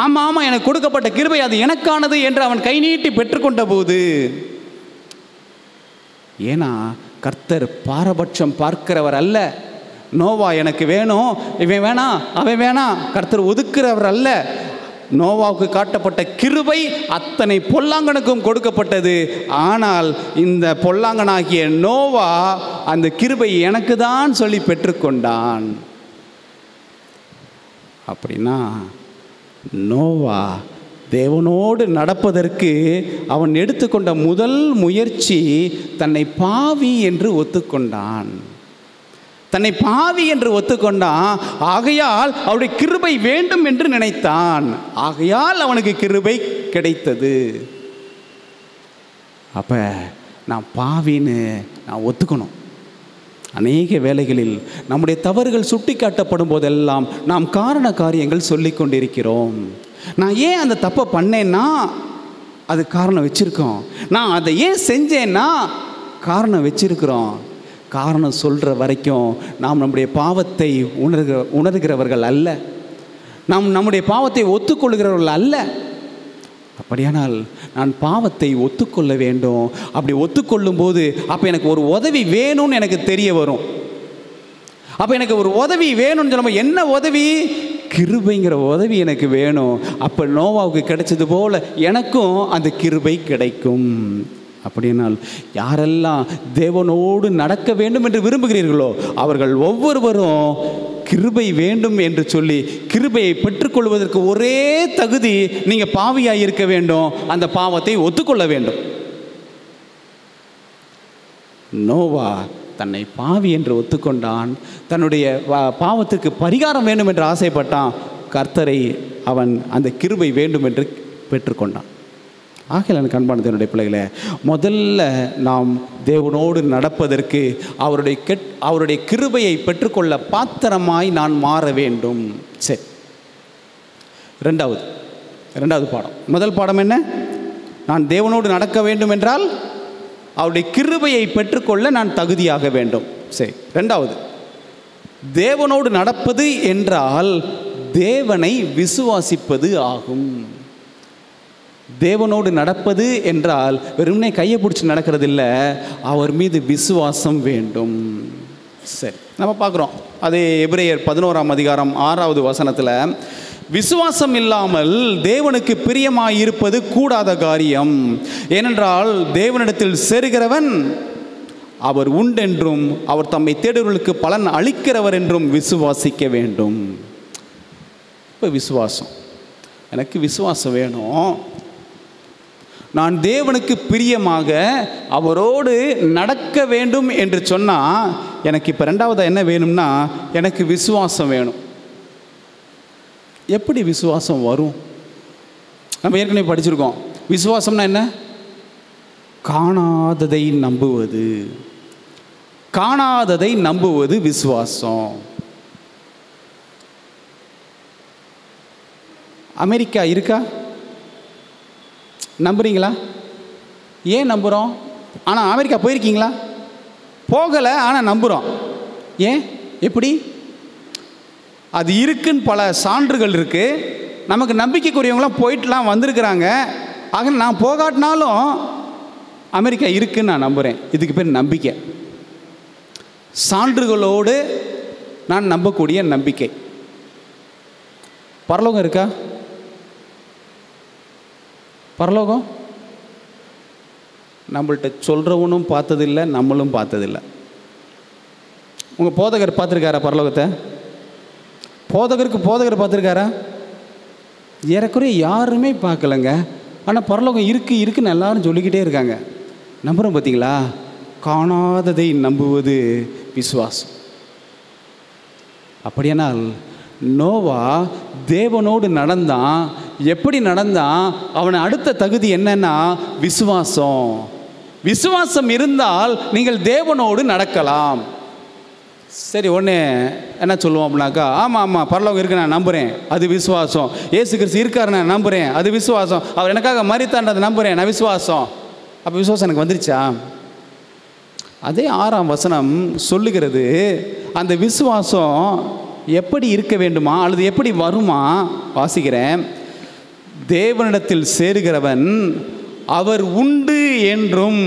ஆமாம் எனக்கு கொடுக்கப்பட்ட கிருபை அது எனக்கானது என்று அவன் கை நீட்டி பெற்றுக்கொண்ட போது, ஏன்னா கர்த்தர் பாரபட்சம் பார்க்கிறவர் அல்ல. நோவா எனக்கு வேணும், இவன் வேணாம், அவன் வேணாம், கர்த்தர் ஒதுக்குறவர் அல்ல. நோவாவுக்கு காட்டப்பட்ட கிருபை அத்தனை பொல்லாங்கனுக்கும் கொடுக்கப்பட்டது. ஆனால் இந்த பொல்லாங்கனாகிய நோவா அந்த கிருபை எனக்கு தான் சொல்லி பெற்றுக்கொண்டான். அப்படின்னா நோவா தேவனோடு நடப்பதற்கு அவன் எடுத்துக்கொண்ட முதல் முயற்சி தன்னை பாவி என்று ஒத்துக்கொண்டான். தன்னை பாவி என்று ஒத்துக்கொண்டான். ஆகையால் அவருடைய கிருபை வேண்டும் என்று நினைத்தான். ஆகையால் அவனுக்கு கிருபை கிடைத்தது. அப்போ நான் பாவின்னு நான் ஒத்துக்கணும். அநேக வேளைகளில் நம்முடைய தவறுகள் சுட்டி காட்டப்படும் போதெல்லாம் நாம் காரண காரியங்கள் சொல்லி கொண்டிருக்கிறோம். நான் ஏன் அந்த தப்பை பண்ணேன்னா அது காரணம் வச்சுருக்கோம். நான் அதை ஏன் செஞ்சேன்னா காரணம் வச்சுருக்கிறோம். காரணம் சொல்கிற வரைக்கும் நாம் நம்முடைய பாவத்தை உணர்கிறவர்கள் அல்ல. நாம் நம்முடைய பாவத்தை ஒத்துக்கொள்கிறவர்கள் அல்ல. அப்படியானால் நான் பாவத்தை ஒத்துக்கொள்ள வேண்டும். அப்படி ஒத்துக்கொள்ளும் போது அப்போ எனக்கு ஒரு உதவி வேணும்னு எனக்கு தெரிய வரும். அப்போ எனக்கு ஒரு உதவி வேணும்னு சொல்லும்போது என்ன உதவி? கிருபைங்கிற உதவி எனக்கு வேணும். அப்போ நோவாவுக்கு கிடைச்சது போல் எனக்கும் அந்த கிருபை கிடைக்கும். அப்படினால் யாரெல்லாம் தேவனோடு நடக்க வேண்டும் என்று விரும்புகிறீர்களோ அவர்கள் ஒவ்வொருவரும் கிருபை வேண்டும் என்று சொல்லி கிருபையை பெற்றுக்கொள்வதற்கு ஒரே தகுதி நீங்கள் பாவியாக இருக்க வேண்டும். அந்த பாவத்தை ஒத்துக்கொள்ள வேண்டும். நோவா தன்னை பாவி என்று ஒத்துக்கொண்டான். தன்னுடைய பாவத்துக்கு பரிகாரம் வேண்டும் என்று ஆசைப்பட்டான். கர்த்தரை அவன் அந்த கிருபை வேண்டும் என்று பெற்றுக்கொண்டான். ஆகையால் எனக்கு அன்பான தேவனுடைய பிள்ளைகளே, முதல்ல நாம் தேவனோடு நடப்பதற்கு அவருடைய கிருபையை பெற்றுக்கொள்ள பாத்திரமாய் நான் மாற வேண்டும். சரி, ரெண்டாவது பாடம். முதல் பாடம் என்ன? நான் தேவனோடு நடக்க வேண்டும் என்றால் அவருடைய கிருபையை பெற்றுக்கொள்ள நான் தகுதியாக வேண்டும். சரி, ரெண்டாவது, தேவனோடு நடப்பது என்றால் தேவனை விசுவாசிப்பது ஆகும். தேவனோடு நடப்பது என்றால் வெறுமனே கையை பிடிச்சி நடக்கிறது இல்லை, அவர் மீது விசுவாசம் வேண்டும். சரி, நம்ம பார்க்குறோம் அது எபிரேயர் 11ஆம் அதிகாரம் 6வது வசனத்தில், விசுவாசம் இல்லாமல் தேவனுக்கு பிரியமாயிருப்பது கூடாத காரியம், ஏனென்றால் தேவனிடத்தில் சேருகிறவன் அவர் உண்டென்றும் அவர் தம்மை தேடுவர்களுக்கு பலன் அளிக்கிறவர் என்றும் விசுவாசிக்க வேண்டும். இப்போ விசுவாசம், எனக்கு விசுவாசம் வேணும். நான் தேவனுக்கு பிரியமாக அவரோடு நடக்க வேண்டும் என்று சொன்னால் எனக்கு இப்போ ரெண்டாவது என்ன வேணும்னா, எனக்கு விசுவாசம் வேணும். எப்படி விசுவாசம் வரும்? நம்ம ஏற்கனவே படிச்சிருக்கோம். விசுவாசம்னா என்ன? காணாததை நம்புவது. காணாததை நம்புவது விசுவாசம். அமெரிக்கா இருக்கா? நம்புறீங்களா? ஏன் நம்புகிறோம்? ஆனால் அமெரிக்கா போயிருக்கீங்களா? போகலை, ஆனால் நம்புகிறோம். ஏன்? எப்படி? அது இருக்குன்னு பல சான்றுகள் இருக்குது. நமக்கு நம்பிக்கைக்குரியவங்களாம் போயிட்டுலாம் வந்திருக்கிறாங்க. ஆக நான் போகாட்டினாலும் அமெரிக்கா இருக்குன்னு நான் நம்புகிறேன். இதுக்கு பேர் நம்பிக்கை. சான்றுகளோடு நான் நம்பக்கூடிய நம்பிக்கை. பரலோகம் இருக்கா? பரலோகம் நம்மள்கிட்ட சொல்கிறவனும் பார்த்ததில்லை, நம்மளும் பார்த்ததில்லை. உங்கள் போதகர் பார்த்துருக்காரா பரலோகத்தை? போதகர் பார்த்துருக்காரா? ஏறக்குறைய யாருமே பார்க்கலங்க. ஆனால் பரலோகம் இருக்குன்னு எல்லாரும் சொல்லிக்கிட்டே இருக்காங்க. நம்புகிறோம் பார்த்தீங்களா? காணாததை நம்புவது விசுவாசம். அப்படியானால் நோவா தேவனோடு நடந்தான். எப்படி நடந்தான்? அவன் அடுத்த தகுதி என்னன்னா விசுவாசம். விசுவாசம் இருந்தால் நீங்கள் தேவனோடு நடக்கலாம். சரி, ஒன்று என்ன சொல்லுவோம் அப்படின்னாக்கா, ஆமாம் பரலோகம் இருக்கு நான் நம்புகிறேன், அது விசுவாசம். இயேசு கிறிஸ்து இருக்காரு நான் நம்புகிறேன், அது விசுவாசம். அவர் எனக்காக மரித்தான்றதை நம்புகிறேன், நான் விசுவாசம். அப்போ விசுவாசம் எனக்கு வந்துருச்சா? அதே 6ஆம் வசனம் சொல்லுகிறது, அந்த விசுவாசம் எப்படி இருக்க வேண்டுமா அல்லது எப்படி வருமா? வாசிக்கிறேன். தேவனிடத்தில் சேருகிறவன் அவர் உண்டு என்றும்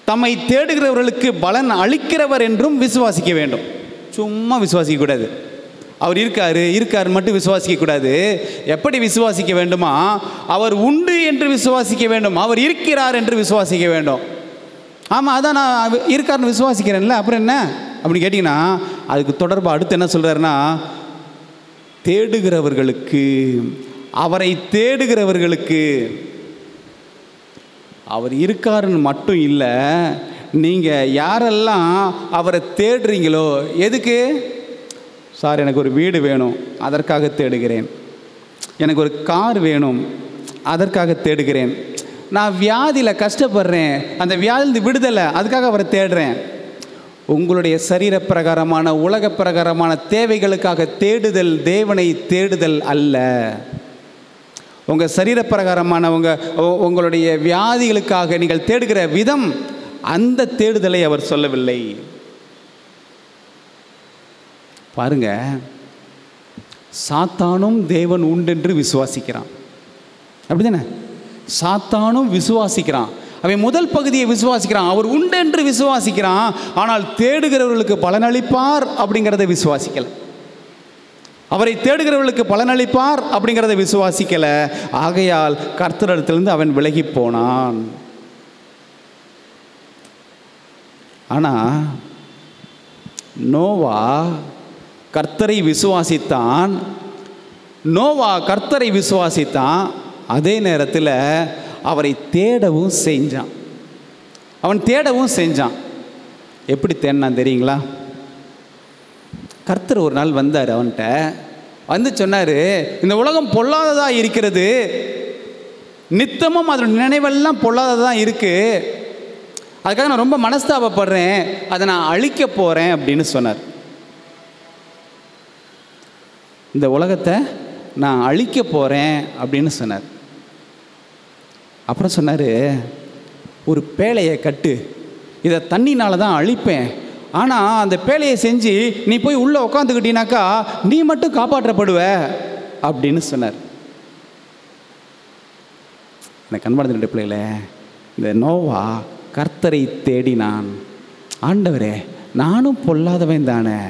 தம்மை தேடுகிறவர்களுக்கு பலன் அளிக்கிறவர் என்றும் விசுவாசிக்க வேண்டும். சும்மா விசுவாசிக்க கூடாது. அவர் இருக்காரு மட்டும் விசுவாசிக்க கூடாது. எப்படி விசுவாசிக்க வேண்டுமா? அவர் உண்டு என்று விசுவாசிக்க வேண்டும், அவர் இருக்கிறார் என்று விசுவாசிக்க வேண்டும். ஆமாம், அதான் நான் இருக்காருன்னு விசுவாசிக்கிறேன்ல, அப்புறம் என்ன அப்படின்னு கேட்டிங்கன்னா, அதுக்கு தொடர்பாக அடுத்து என்ன சொல்கிறாருன்னா, தேடுகிறவர்களுக்கு, அவரை தேடுகிறவர்களுக்கு. அவர் இருக்காருன்னு மட்டும் இல்லை, நீங்கள் யாரெல்லாம் அவரை தேடுறீங்களோ, எதுக்கு? சார் எனக்கு ஒரு வீடு வேணும், அதற்காக தேடுகிறேன். எனக்கு ஒரு கார் வேணும், அதற்காக தேடுகிறேன். நான் வியாதியில் கஷ்டப்படுறேன், அந்த வியாதியிலிருந்து விடுதலை, அதுக்காக அவரை தேடுறேன். உங்களுடைய சரீர பிரகாரமான உலக பிரகாரமான தேவைகளுக்காக தேடுதல் தேவனை தேடுதல் அல்ல. உங்கள் சரீர பிரகாரமான உங்களுடைய வியாதிகளுக்காக நீங்கள் தேடுகிற விதம், அந்த தேடுதலை அவர் சொல்லவில்லை. பாருங்க, சாத்தானும் தேவன் உண்டென்று விசுவாசிக்கிறான். அப்படிதானே? சாத்தானும் விசுவாசிக்கிறான். அவன் முதல் பகுதியை விசுவாசிக்கிறான், அவர் உண்டென்று விசுவாசிக்கிறான். ஆனால் தேடுகிறவர்களுக்கு பலனளிப்பார் அப்படிங்கிறத விசுவாசிக்கலை. அவரை தேடுகிறவர்களுக்கு பலனளிப்பார் அப்படிங்கிறத விசுவாசிக்கலை. ஆகையால் கர்த்தரிடத்திலிருந்து அவன் விலகி போனான். ஆனால் நோவா கர்த்தரை விசுவாசித்தான். அதே நேரத்தில் அவரை தேடவும் செஞ்சான். எப்படி தேடினான் தெரியுங்களா? கர்த்தர் ஒரு நாள் வந்தார், அவன்கிட்ட வந்து சொன்னார், இந்த உலகம் பொல்லாததாக இருக்கிறது, நித்தமும் அதோட நினைவெல்லாம் பொல்லாததாக இருக்குது, அதுக்காக நான் ரொம்ப மனஸ்தாபப்படுறேன், அதை நான் அழிக்க போகிறேன் அப்படின்னு சொன்னார். இந்த உலகத்தை நான் அழிக்க போகிறேன் அப்படின்னு சொன்னார். அப்புறம் சொன்னார், ஒரு பேழையை கட்டு, இதை தண்ணினால தான் அழிப்பேன், ஆனால் அந்த பேழையை செஞ்சு நீ போய் உள்ளே உட்காந்துக்கிட்டீனாக்கா நீ மட்டும் காப்பாற்றப்படுவ அப்படின்னு சொன்னார். எனக்கு கண்பார்ந்த ரெண்டு பிள்ளைகளே, இந்த நோவா கர்த்தரை தேடினான். ஆண்டவரே, நானும் பொல்லாதவன் தானே,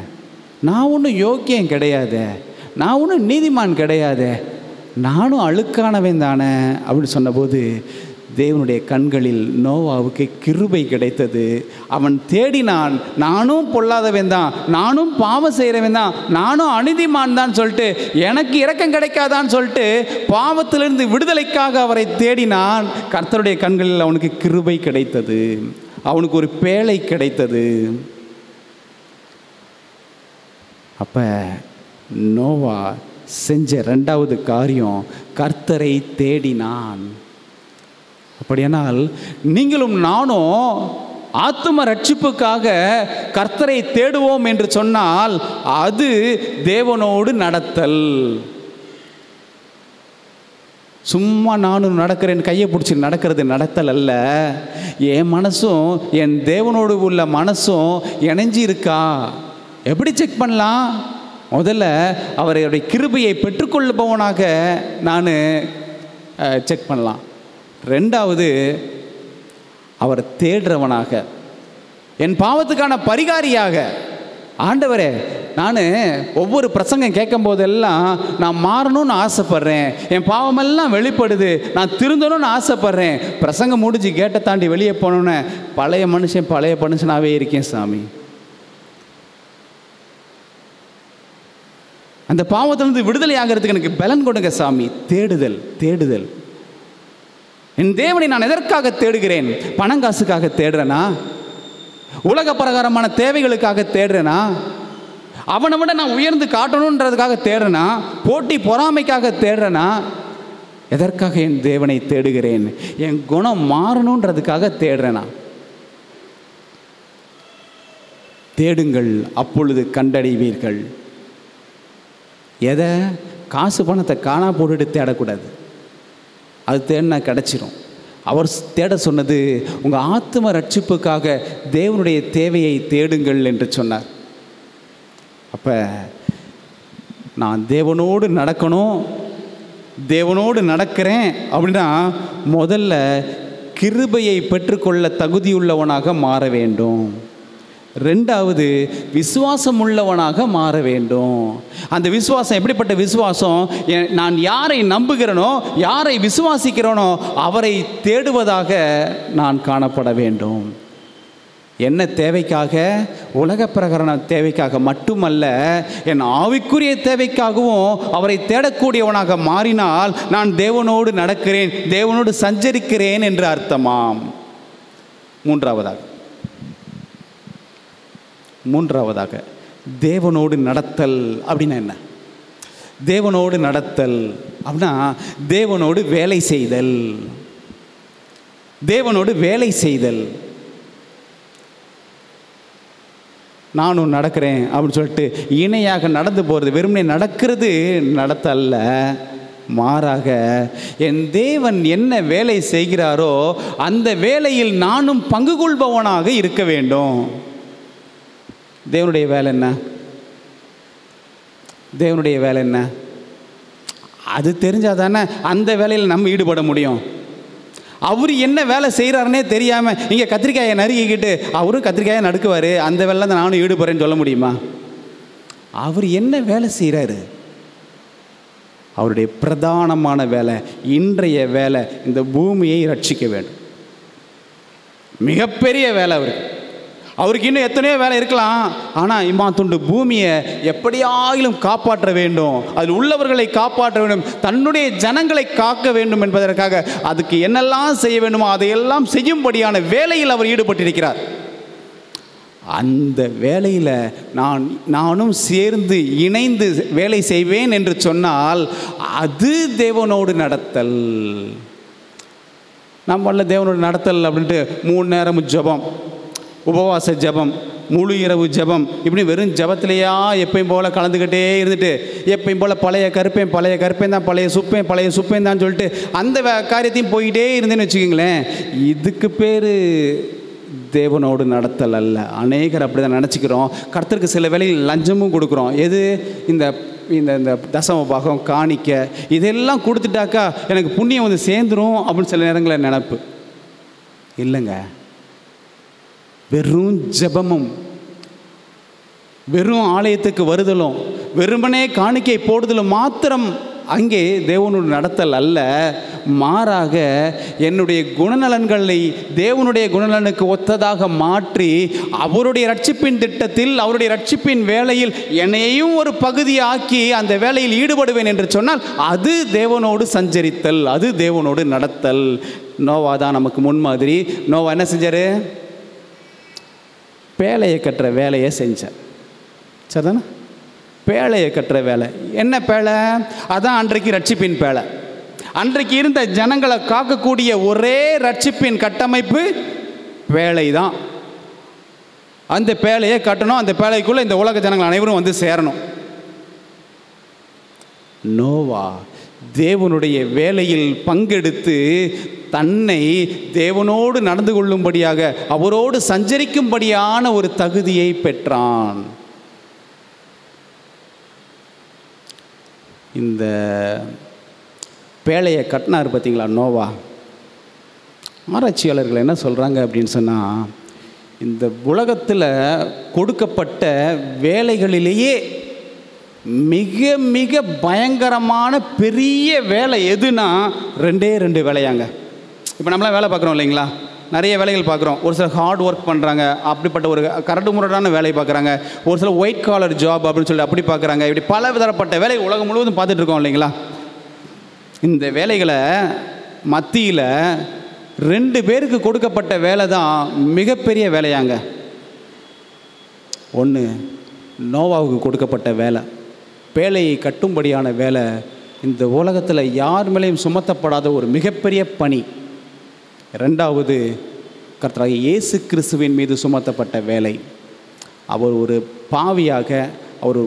நான் ஒன்றும் யோக்கியம் கிடையாது, நான் ஒன்றும் நீதிமான் கிடையாது, நானும் அழுக்கானவன் தானே அப்படின்னு சொன்னபோது தேவனுடைய கண்களில் நோவாவுக்கு கிருபை கிடைத்தது. அவன் தேடினான், நானும் பொல்லாதவன் தான், நானும் பாவம் செய்கிறவன் தான், நானும் அநீதிமான் தான் சொல்லிட்டு எனக்கு இரக்கம் கிடைக்காதான்னு சொல்லிட்டு பாவத்திலிருந்து விடுதலைக்காக அவரை தேடினான். கர்த்தருடைய கண்களில் அவனுக்கு கிருபை கிடைத்தது, அவனுக்கு ஒரு பேழை கிடைத்தது. அப்போ நோவா செஞ்ச ரெண்டாவது காரியம் கர்த்தரை தேடினான். அப்படியானால் நீங்களும் நானும் ஆத்தும ரட்சிப்புக்காக கர்த்தரை தேடுவோம் என்று சொன்னால் அது தேவனோடு நடத்தல். சும்மா நானும் நடக்கிறேன் கையை பிடிச்சி நடக்கிறது நடத்தல் அல்ல. என் மனசும் என் தேவனோடு உள்ள மனசும் இணைஞ்சி இருக்கா? எப்படி செக் பண்ணலாம்? முதல்ல அவருடைய கிருபையை பெற்றுக்கொள்பவனாக நான் செக் பண்ணலாம். ரெண்டாவது, அவர் தேடுறவனாக, என் பாவத்துக்கான பரிகாரியாக. ஆண்டவரே, நான் ஒவ்வொரு பிரசங்கம் கேட்கும் போதெல்லாம் நான் மாறணும்னு ஆசைப்பட்றேன், என் பாவமெல்லாம் வெளிப்படுது, நான் திருந்தணும்னு ஆசைப்பட்றேன். பிரசங்கம் முடிஞ்சு கேட்டை தாண்டி வெளியே போனோன்னே பழைய மனுஷனாகவே இருக்கேன் சாமி. அந்த பாவத்திலிருந்து விடுதலை ஆகிறதுக்கு எனக்கு பலன் கொடுங்க சாமி. தேடுதல் தேடுதல். என் தேவனை நான் எதற்காக தேடுகிறேன்? பணங்காசுக்காக தேடுறேனா? உலக பிரகாரமான தேவைகளுக்காக தேடுறேனா? அவனை விட நான் உயர்ந்து காட்டணுன்றதுக்காக தேடுறேனா? போட்டி பொறாமைக்காக தேடுறேனா? எதற்காக என் தேவனை தேடுகிறேன்? என் குணம் மாறணுன்றதுக்காக தேடுறேனா? தேடுங்கள், அப்பொழுது கண்டடைவீர்கள். எதை? காசு பணத்தை காணா போட்டுட்டு தேடக்கூடாது, அது தேடினா கிடச்சிரும். அவர் தேட சொன்னது உங்கள் ஆத்ம ரட்சிப்புக்காக தேவனுடைய தேவையை தேடுங்கள் என்று சொன்னார். அப்போ நான் தேவனோடு நடக்கணும், தேவனோடு நடக்கிறேன் அப்படின்னா முதல்ல கிருபையை பெற்றுக்கொள்ள தகுதியுள்ளவனாக மாற வேண்டும். ரெண்டாவது, விசுவாசம் உள்ளவனாக மாற வேண்டும். அந்த விசுவாசம் எப்படிப்பட்ட விசுவாசம்? நான் யாரை நம்புகிறேனோ, யாரை விசுவாசிக்கிறேனோ அவரை தேடுவதாக நான் காணப்பட வேண்டும். என்ன தேவைக்காக? உலக பிரகரண தேவைக்காக மட்டுமல்ல, என் ஆவிக்குரிய தேவைக்காகவும் அவரை தேடக்கூடியவனாக மாறினால் நான் தேவனோடு நடக்கிறேன், தேவனோடு சஞ்சரிக்கிறேன் என்று அர்த்தமாம். மூன்றாவதாக தேவனோடு நடத்தல் அப்படின்னா என்ன? தேவனோடு நடத்தல் அப்படின்னா தேவனோடு வேலை செய்தல். தேவனோடு வேலை செய்தல். நானும் நடக்கிறேன் அப்படின்னு சொல்லிட்டு இணையாக நடந்து போகிறது, வெறுமனே நடக்கிறது நடத்தல்ல. மாறாக என் தேவன் என்ன வேலை செய்கிறாரோ அந்த வேலையில் நானும் பங்கு கொள்பவனாக இருக்க வேண்டும். தேவனுடைய வேலை என்ன? தேவனுடைய வேலை என்ன? அது தெரிஞ்சால் தானே அந்த வேலையில் நம்ம ஈடுபட முடியும். அவர் என்ன வேலை செய்கிறாருன்னே தெரியாமல் இங்கே கத்திரிக்காயை நறுக்கிக்கிட்டு அவரும் கத்திரிக்காயை நடுக்குவார், அந்த வேலை தான் நானும் ஈடுபடுறேன்னு சொல்ல முடியுமா? அவர் என்ன வேலை செய்கிறாரு? அவருடைய பிரதானமான வேலை, இன்றைய வேலை இந்த பூமியை ரட்சிக்க வேண்டும். மிகப்பெரிய வேலை அவருக்கு இன்னும் எத்தனையோ வேலை இருக்கலாம். ஆனால் இம்மா துண்டு பூமியை எப்படியாயிலும் காப்பாற்ற வேண்டும், அதில் உள்ளவர்களை காப்பாற்ற வேண்டும், தன்னுடைய ஜனங்களை காக்க வேண்டும் என்பதற்காக அதுக்கு என்னெல்லாம் செய்ய வேண்டுமோ அதையெல்லாம் செய்யும்படியான வேலையில் அவர் ஈடுபட்டிருக்கிறார். அந்த வேலையில் நானும் சேர்ந்து இணைந்து வேலை செய்வேன் என்று சொன்னால் அது தேவனோடு நடத்தல். நம்மள தேவனோடு நடத்தல் அப்படின்ட்டு 3 நேரமும் ஜெபம், உபவாச ஜெபம், முழு இரவு ஜெபம், இப்படி வெறும் ஜெபத்திலேயா எப்பயும் போல் கலந்துக்கிட்டே இருந்துட்டு எப்பயும் போல் பழைய கருப்பேன் தான், பழைய சுப்பேன் தான் சொல்லிட்டு அந்த காரியத்தையும் போய்கிட்டே இருந்தேன்னு வச்சுக்கிங்களேன், இதுக்கு பேர் தேவனோடு நடத்தல் அல்ல. அநேகர் அப்படி தான் நினச்சிக்கிறோம். கர்த்தருக்கு சில வேளையில் லஞ்சமும் கொடுக்குறோம். எது? இந்த இந்த தசம பாகம், காணிக்க, இதெல்லாம் கொடுத்துட்டாக்கா எனக்கு புண்ணியம் வந்து சேர்ந்துடும் அப்படின்னு சில நேரங்களில் நினப்பு இல்லைங்க. வெறும் ஜெபமும் வெறும் ஆலயத்துக்கு வருதலும் வெறுமனே காணிக்கை போடுதலும் மாத்திரம் அங்கே தேவனோடு நடத்தல் அல்ல. மாறாக என்னுடைய குணநலன்களை தேவனுடைய குணநலனுக்கு ஒத்ததாக மாற்றி அவருடைய ரட்சிப்பின் திட்டத்தில், அவருடைய ரட்சிப்பின் வேலையில் என்னையும் ஒரு பகுதியாக்கி அந்த வேலையில் ஈடுபடுவேன் என்று சொன்னால் அது தேவனோடு சஞ்சரித்தல், அது தேவனோடு நடத்தல். நோவா தான் நமக்கு முன்மாதிரி. நோவா என்ன செஞ்சார்? பேழையை கட்டுற வேலையை செஞ்சார். சரிதானே? பேழையை கட்டுற வேலை. என்ன பேழை? அதான் அன்றைக்கு ரட்சிப்பின் பேழை. அன்றைக்கு இருந்த ஜனங்களை காக்கக்கூடிய ஒரே ரட்சிப்பின் கட்டமைப்பு பேழை தான். அந்த பேழையை கட்டணும். அந்த பேழைக்குள்ளே இந்த உலக ஜனங்கள் அனைவரும் வந்து சேரணும். நோவா தேவனுடைய வேலையில் பங்கெடுத்து தன்னை தேவனோடு நடந்து கொள்ளும்படியாக, அவரோடு சஞ்சரிக்கும்படியான ஒரு தகுதியை பெற்றான். இந்த பேழையை கட்டினார் பார்த்தீங்களா நோவா. ஆராய்ச்சியாளர்கள் என்ன சொல்கிறாங்க அப்படின்னு சொன்னால், இந்த உலகத்தில் கொடுக்கப்பட்ட வேலைகளிலேயே மிக மிக பயங்கரமான பெரிய வேலை எதுனா ரெண்டு வேலையாங்க. இப்போ நம்மளாம் வேலை பார்க்குறோம் இல்லைங்களா? நிறைய வேலைகள் பார்க்குறோம். ஒரு சில ஹார்ட் ஒர்க் பண்ணுறாங்க, அப்படிப்பட்ட ஒரு கரடு முரடான வேலை பார்க்குறாங்க. ஒரு சில ஒயிட் காலர் ஜாப் அப்படின்னு சொல்லி அப்படி பார்க்குறாங்க. இப்படி பல விதப்பட்ட வேலை உலகம் முழுவதும் பார்த்துட்டு இருக்கோம் இல்லைங்களா? இந்த வேலைகளை மத்தியில் 2 பேருக்கு கொடுக்கப்பட்ட வேலை தான் மிகப்பெரிய வேலையாங்க. ஒன்று நோவாவுக்கு கொடுக்கப்பட்ட வேலை, பேழையை கட்டும்படியான வேலை. இந்த உலகத்தில் யார் மேலேயும் சுமத்தப்படாத ஒரு மிகப்பெரிய பணி. 2வது கர்த்தராகிய இயேசு கிறிஸ்துவின் மீது சுமத்தப்பட்ட வேலை. அவர் ஒரு பாவியாக, அவர்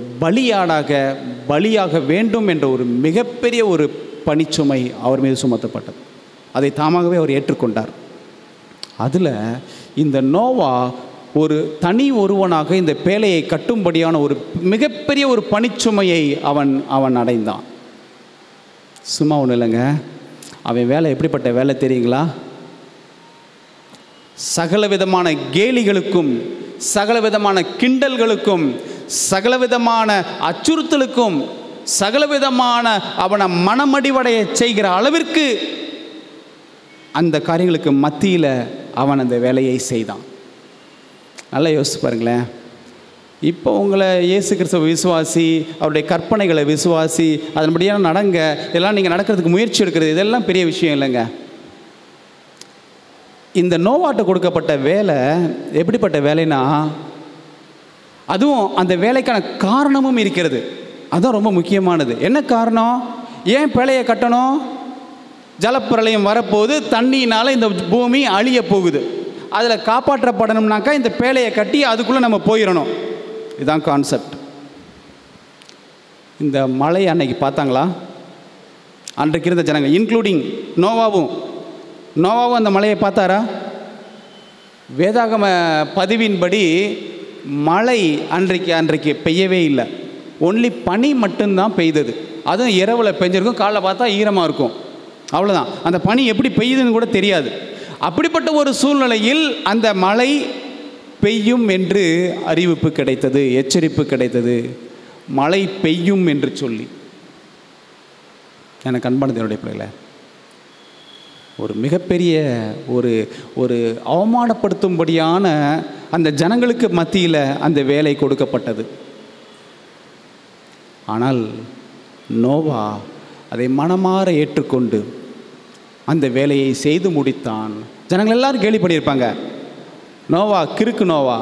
பலியாக வேண்டும் என்ற ஒரு மிகப்பெரிய ஒரு பணிச்சுமை அவர் மீது சுமத்தப்பட்டது. அதை தாமாகவே அவர் ஏற்றுக்கொண்டார். அதில் இந்த நோவா ஒரு தனி ஒருவனாக இந்த பேழையை கட்டும்படியான ஒரு மிகப்பெரிய ஒரு பணிச்சுமையை அவன் அடைந்தான். சும்மா ஒன்றும் இல்லைங்க. அவன் வேலை எப்படிப்பட்ட வேலை தெரியுங்களா? சகலவிதமான கேலிகளுக்கும், சகலவிதமான கிண்டல்களுக்கும், சகலவிதமான அச்சுறுத்தலுக்கும், சகலவிதமான அவனை மனமடிவடைய செய்கிற அளவிற்கு அந்த காரியங்களுக்கு மத்தியில் அவன் அந்த வேலையை செய்தான். நல்லா யோசிச்சு பாருங்களேன். இப்போ உங்களை இயேசு கிறிஸ்துவ விசுவாசி, அவருடைய கற்பனைகளை விசுவாசி, அதன்படியான நடங்க, இதெல்லாம் நீங்கள் நடக்கிறதுக்கு முயற்சி எடுக்கிறது, இதெல்லாம் பெரிய விஷயம் இல்லைங்க. இந்த நோவாட்ட கொடுக்கப்பட்ட வேலை எப்படிப்பட்ட வேலைனா, அதுவும் அந்த வேலைக்கான காரணமும் இருக்கிறது. அதுதான் ரொம்ப முக்கியமானது. என்ன காரணம்? ஏன் பேழையை கட்டணும்? ஜலப்பிரளயம் வரப்போகுது, தண்ணியினால் இந்த பூமி அழிய போகுது. அதில் காப்பாற்றப்படணும்னாக்கா இந்த பேழையை கட்டி அதுக்குள்ளே நம்ம போயிடணும். இதுதான் கான்செப்ட். இந்த மழை அன்னைக்கு பார்த்தாங்களா? அன்றைக்கு இருந்த ஜனங்கள், இன்க்ளூடிங் நோவாவும் அந்த மழையை பார்த்தாரா? வேதாகம பதிவின்படி மழை அன்றைக்கு பெய்யவே இல்லை. ஒன்லி பனி மட்டும்தான் பெய்தது. அதுவும் இரவில் பெஞ்சிருக்கும், காலைல பார்த்தா ஈரமாக இருக்கும், அவ்வளோதான். அந்த பனி எப்படி பெய்யுதுன்னு கூட தெரியாது. அப்படிப்பட்ட ஒரு சூழ்நிலையில் அந்த மழை பெய்யும் என்று அறிவிப்பு கிடைத்தது, எச்சரிப்பு கிடைத்தது. மழை பெய்யும் என்று சொல்லி. எனக்கு அன்பானது என்னுடைய பிள்ளைகளை, ஒரு மிகப்பெரிய ஒரு அவமானப்படுத்தும்படியான அந்த ஜனங்களுக்கு மத்தியில் அந்த வேலை கொடுக்கப்பட்டது. ஆனால் நோவா அதை மனமாற ஏற்றுக்கொண்டு அந்த வேலையை செய்து முடித்தான். ஜனங்கள் எல்லாரும் கேலி பண்ணியிருப்பாங்க, நோவா கிறுக்கு நோவா,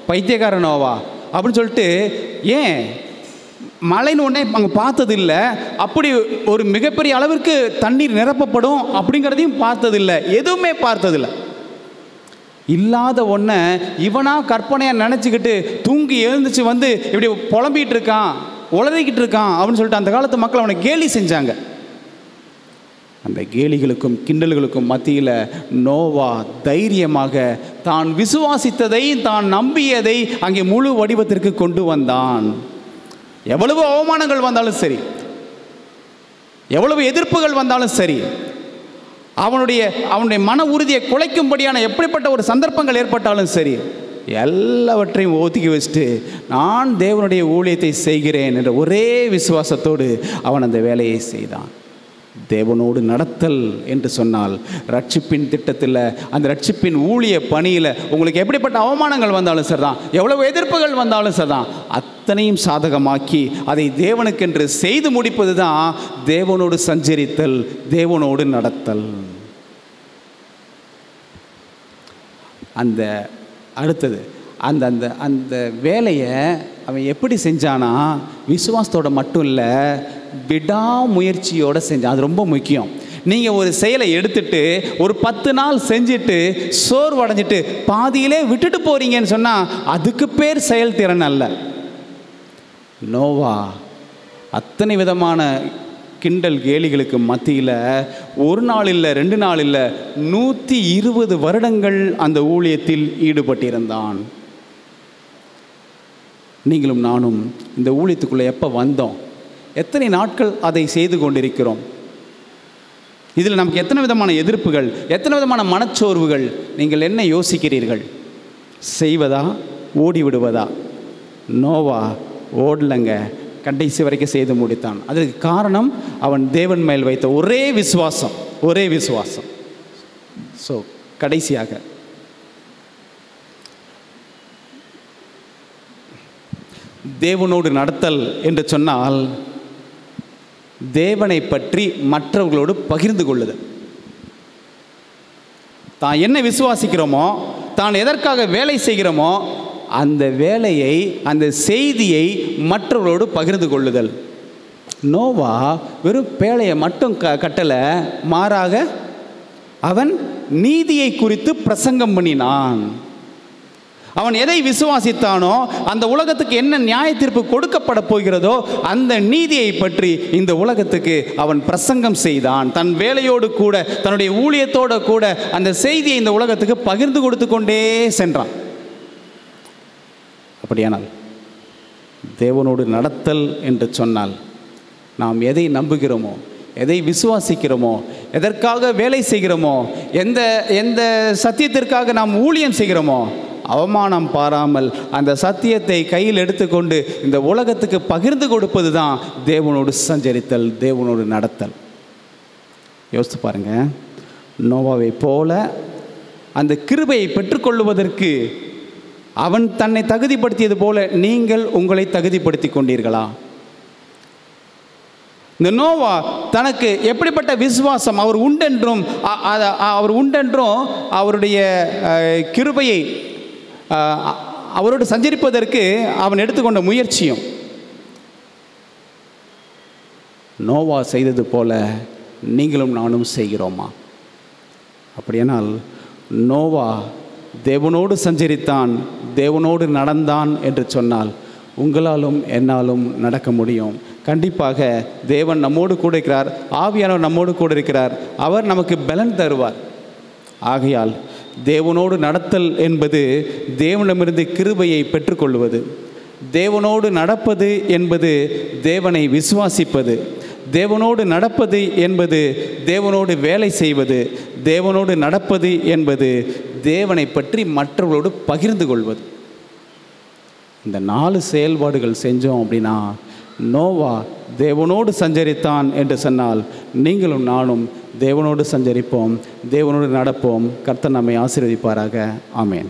பைத்தியக்கார நோவா அப்படின்னு சொல்லிட்டு. ஏன் மழைன்னு ஒன்றே அங்கே பார்த்ததில்லை, அப்படி ஒரு மிகப்பெரிய அளவிற்கு தண்ணீர் நிரப்பப்படும் அப்படிங்கிறதையும் பார்த்ததில்லை, எதுவுமே பார்த்ததில்லை. இல்லாத ஒன்றை இவனா கற்பனையாக நினச்சிக்கிட்டு தூங்கி எழுந்துச்சு வந்து இப்படி புலம்பிகிட்டு இருக்கான், உளறிக்கிட்டு இருக்கான் அப்படின்னு சொல்லிட்டு அந்த காலத்து மக்கள் அவனை கேலி செஞ்சாங்க. அந்த கேலிகளுக்கும் கிண்டல்களுக்கும் மத்தியில் நோவா தைரியமாக தான் விசுவாசித்ததை, தான் நம்பியதை அங்கே முழு வடிவத்திற்கு கொண்டு வந்தான். எவ்வளவு அவமானங்கள் வந்தாலும் சரி, எவ்வளவு எதிர்ப்புகள் வந்தாலும் சரி, அவனுடைய மன உறுதியை குலைக்கும்படியான எப்படிப்பட்ட ஒரு சந்தர்ப்பங்கள் ஏற்பட்டாலும் சரி, எல்லாவற்றையும் ஒதுக்கி வச்சுட்டு நான் தேவனுடைய ஊழியத்தை செய்கிறேன் என்ற ஒரே விசுவாசத்தோடு அவன் அந்த வேலையை செய்தான். தேவனோடு நடத்தல் என்று சொன்னால் ரட்சிப்பின் திட்டத்தில், அந்த ரட்சிப்பின் ஊழிய பணியில் உங்களுக்கு எப்படிப்பட்ட அவமானங்கள் வந்தாலும் சரிதான், எவ்வளவு எதிர்ப்புகள் வந்தாலும் சரிதான், அத்தனையும் சாதகமாக்கி அதை தேவனுக்கென்று செய்து முடிப்பது தான் தேவனோடு சஞ்சரித்தல், தேவனோடு நடத்தல். அந்த அடுத்தது அந்த அந்த அந்த வேலையை அவன் எப்படி செஞ்சானா, விசுவாசத்தோட மட்டும் இல்லை, விடாமுயற்சியோடு செஞ்சான். அது ரொம்ப முக்கியம். நீங்கள் ஒரு செயலை எடுத்துட்டு ஒரு 10 நாள் செஞ்சுட்டு சோர்வடைஞ்சிட்டு பாதியிலே விட்டுட்டு போகிறீங்கன்னு சொன்னால் அதுக்கு பேர் செயல்திறன் அல்ல. நோவா அத்தனை விதமான கிண்டல் கேலிகளுக்கு மத்தியில் ஒரு நாள் இல்லை, 2 நாள் இல்லை, 120 வருடங்கள் அந்த ஊழியத்தில் ஈடுபட்டிருந்தான். நீங்களும் நானும் இந்த ஊழியத்துக்குள்ளே எப்போ வந்தோம், எத்தனை நாட்கள் அதை செய்து கொண்டிருக்கிறோம், இதில் நமக்கு எத்தனை விதமான எதிர்ப்புகள், எத்தனை விதமான மனச்சோர்வுகள், நீங்கள் என்ன யோசிக்கிறீர்கள்? செய்வதா ஓடிவிடுவதா? நோவா ஓடலங்க, கடைசி வரைக்கும் செய்து முடித்தான். அதற்கு காரணம் அவன் தேவன் மேல் வைத்த ஒரே விசுவாசம், ஒரே விசுவாசம். ஸோ கடைசியாக தேவனோடு நடத்தல் என்று சொன்னால் தேவனை பற்றி மற்றவர்களோடு பகிர்ந்து கொள்ளுதல். தான் என்ன விசுவாசிக்கிறோமோ, தான் எதற்காக வேலை செய்கிறோமோ அந்த வேலையை, அந்த செய்தியை மற்றவர்களோடு பகிர்ந்து கொள்ளுதல். நோவா வெறும் பேழையை மட்டும் கட்டலை, மாறாக அவன் நீதியை குறித்து பிரசங்கம் பண்ணினான். அவன் எதை விசுவாசித்தானோ, அந்த உலகத்துக்கு என்ன நியாய தீர்ப்பு கொடுக்கப்பட போகிறதோ அந்த நீதியை பற்றி இந்த உலகத்துக்கு அவன் பிரசங்கம் செய்தான். தன் வேலையோடு கூட, தன்னுடைய ஊழியத்தோடு கூட அந்த செய்தியை இந்த உலகத்துக்கு பகிர்ந்து கொடுத்து கொண்டே சென்றான். அப்படியானால் தேவனோடு நடத்தல் என்று சொன்னால் நாம் எதை நம்புகிறோமோ, எதை விசுவாசிக்கிறோமோ, எதற்காக வேலை செய்கிறோமோ, எந்த சத்தியத்திற்காக நாம் ஊழியம் செய்கிறோமோ, அவமானம் பாராமல் அந்த சத்தியத்தை கையில் எடுத்துக்கொண்டு இந்த உலகத்துக்கு பகிர்ந்து கொடுப்பது தான் தேவனோடு சஞ்சரித்தல், தேவனோடு நடத்தல். யோசித்து பாருங்க, நோவாவை போல அந்த கிருபையை பெற்றுக்கொள்வதற்கு அவன் தன்னை தகுதிப்படுத்தியது போல நீங்கள் உங்களை தகுதிப்படுத்தி கொண்டீர்களா? இந்த நோவா தனக்கு எப்படிப்பட்ட விசுவாசம் அவர் உண்டென்றும் அவருடைய கிருபையை அவரோடு சஞ்சரிப்பதற்கு அவன் எடுத்துக்கொண்ட முயற்சியும் நோவா செய்தது போல நீங்களும் நானும் செய்கிறோமா? அப்படியானால் நோவா தேவனோடு சஞ்சரித்தான், தேவனோடு நடந்தான் என்று சொன்னால் உங்களாலும் என்னாலும் நடக்க முடியும். கண்டிப்பாக தேவன் நம்மோடு கூட இருக்கிறார், ஆவியானவர் நம்மோடு கூட இருக்கிறார், அவர் நமக்கு பலன் தருவார். ஆகையால் தேவனோடு நடத்தல் என்பது தேவனிடமிருந்து கிருபையை பெற்றுக்கொள்வது. தேவனோடு நடப்பது என்பது தேவனை விசுவாசிப்பது. தேவனோடு நடப்பது என்பது தேவனோடு வேலை செய்வது. தேவனோடு நடப்பது என்பது தேவனை பற்றி மற்றவர்களோடு பகிர்ந்து கொள்வது. இந்த 4 செயல்பாடுகள் செஞ்சோம் அப்படின்னா நோவா தேவனோடு சஞ்சரித்தான் என்று சொன்னால் நீங்களும் நானும் தேவனோடு சஞ்சரிப்போம், தேவனோடு நடப்போம். கர்த்தர் நம்மை ஆசீர்வதிப்பாராக. ஆமென்.